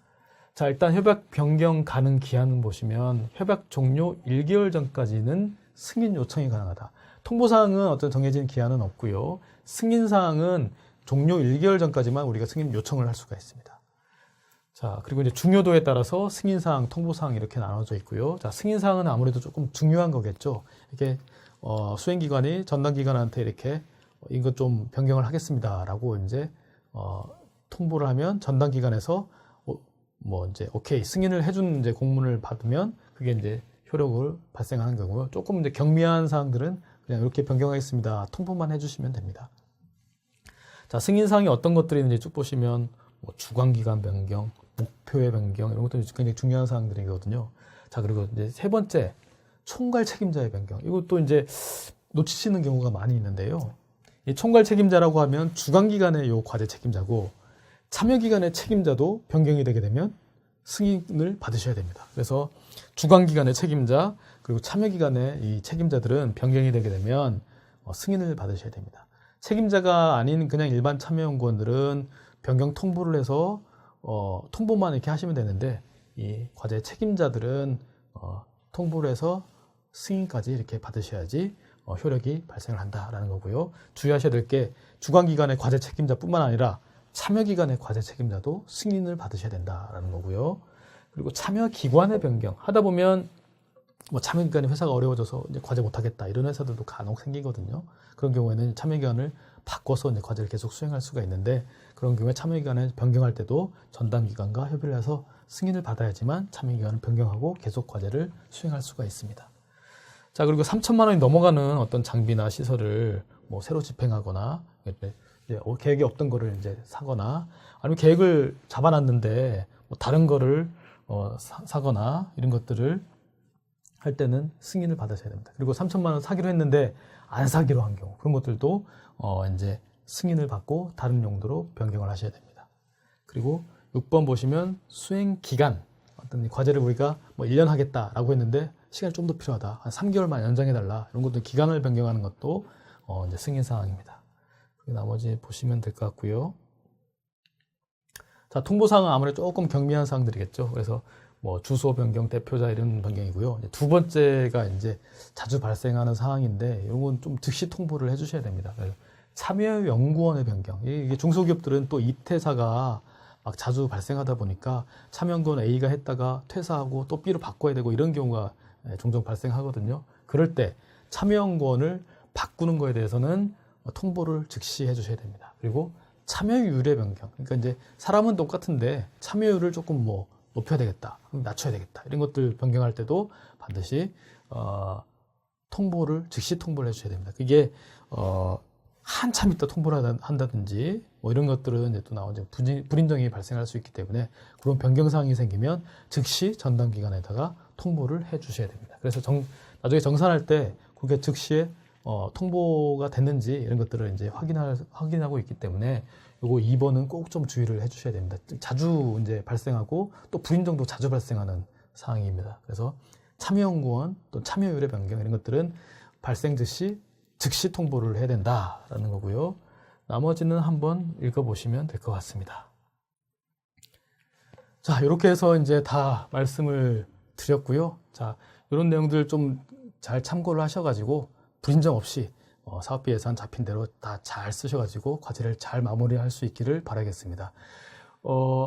자, 일단 협약 변경 가능 기한은 보시면 협약 종료 1개월 전까지는 승인 요청이 가능하다. 통보사항은 어떤 정해진 기한은 없고요. 승인사항은 종료 1개월 전까지만 우리가 승인 요청을 할 수가 있습니다. 자, 그리고 이제 중요도에 따라서 승인사항, 통보사항 이렇게 나눠져 있고요. 자, 승인사항은 아무래도 조금 중요한 거겠죠. 이렇게 수행기관이 전담기관한테 이렇게 이것 좀 변경을 하겠습니다라고 이제 통보를 하면 전담기관에서 뭐 이제 오케이 승인을 해준 이제 공문을 받으면 그게 이제 효력을 발생하는 거고요. 조금 이제 경미한 사항들은 그냥 이렇게 변경하겠습니다. 통보만 해주시면 됩니다. 자, 승인사항이 어떤 것들이 있는지 쭉 보시면 뭐 주관기간 변경, 목표의 변경 이런 것들이 굉장히 중요한 사항들이거든요. 자, 그리고 이제 세 번째 총괄 책임자의 변경. 이것도 이제 놓치시는 경우가 많이 있는데요. 이 총괄 책임자라고 하면 주관기관의 요 과제 책임자고 참여기관의 책임자도 변경이 되게 되면 승인을 받으셔야 됩니다. 그래서 주관기관의 책임자 그리고 참여기관의 이 책임자들은 변경이 되게 되면 승인을 받으셔야 됩니다. 책임자가 아닌 그냥 일반 참여연구원들은 변경 통보를 해서 통보만 이렇게 하시면 되는데 이 과제 책임자들은 통보를 해서 승인까지 이렇게 받으셔야지 효력이 발생을 한다라는 거고요. 주의하셔야 될 게 주관기관의 과제 책임자뿐만 아니라 참여기관의 과제 책임자도 승인을 받으셔야 된다라는 거고요. 그리고 참여기관의 변경 하다 보면 뭐 참여기관의 회사가 어려워져서 이제 과제 못하겠다 이런 회사들도 간혹 생기거든요. 그런 경우에는 참여기관을 바꿔서 이제 과제를 계속 수행할 수가 있는데 그런 경우에 참여기관을 변경할 때도 전담기관과 협의를 해서 승인을 받아야지만 참여기관을 변경하고 계속 과제를 수행할 수가 있습니다. 자, 그리고 3천만 원이 넘어가는 어떤 장비나 시설을 뭐 새로 집행하거나 이제 계획이 없던 거를 이제 사거나 아니면 계획을 잡아놨는데 뭐 다른 거를 사거나 이런 것들을 할 때는 승인을 받으셔야 됩니다. 그리고 3천만 원 사기로 했는데 안 사기로 한 경우 그런 것들도 이제 승인을 받고 다른 용도로 변경을 하셔야 됩니다. 그리고 6번 보시면 수행 기간, 어떤 과제를 우리가 뭐 1년 하겠다라고 했는데 시간이 좀 더 필요하다. 한 3개월만 연장해달라. 이런 것도 기간을 변경하는 것도 이제 승인 사항입니다. 나머지 보시면 될 것 같고요. 자, 통보사항은 아무래도 조금 경미한 사항들이겠죠. 그래서 뭐 주소 변경, 대표자 이런 변경이고요. 이제 두 번째가 이제 자주 발생하는 사항인데 이런 건 좀 즉시 통보를 해주셔야 됩니다. 참여연구원의 변경. 이게 중소기업들은 또 입퇴사가 막 자주 발생하다 보니까 참여연구원 A가 했다가 퇴사하고 또 B로 바꿔야 되고 이런 경우가 종종 발생하거든요. 그럴 때 참여연구원을 바꾸는 거에 대해서는 통보를 즉시 해주셔야 됩니다. 그리고 참여율의 변경. 그러니까 이제 사람은 똑같은데 참여율을 조금 뭐 높여야 되겠다, 낮춰야 되겠다 이런 것들 변경할 때도 반드시 즉시 통보를 해주셔야 됩니다. 그게 한참 있다 통보를 한다든지 뭐 이런 것들은 이제 또 나오죠. 불인정이 발생할 수 있기 때문에 그런 변경 사항이 생기면 즉시 전담 기관에다가 통보를 해주셔야 됩니다. 그래서 나중에 정산할 때 그게 즉시에 통보가 됐는지 이런 것들을 이제 확인하고 있기 때문에 요거 2번은 꼭 좀 주의를 해주셔야 됩니다. 자주 이제 발생하고 또 불인정도 자주 발생하는 사항입니다. 그래서 참여연구원 또 참여율의 변경 이런 것들은 발생 즉시 통보를 해야 된다라는 거고요. 나머지는 한번 읽어보시면 될 것 같습니다. 자, 이렇게 해서 이제 다 말씀을 드렸고요. 자, 이런 내용들 좀 잘 참고를 하셔가지고 불인정 없이 사업비 예산 잡힌 대로 다 잘 쓰셔가지고 과제를 잘 마무리할 수 있기를 바라겠습니다.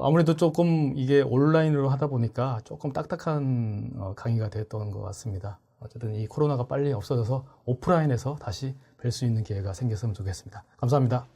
아무래도 조금 이게 온라인으로 하다 보니까 조금 딱딱한 강의가 됐던 것 같습니다. 어쨌든 이 코로나가 빨리 없어져서 오프라인에서 다시 뵐 수 있는 기회가 생겼으면 좋겠습니다. 감사합니다.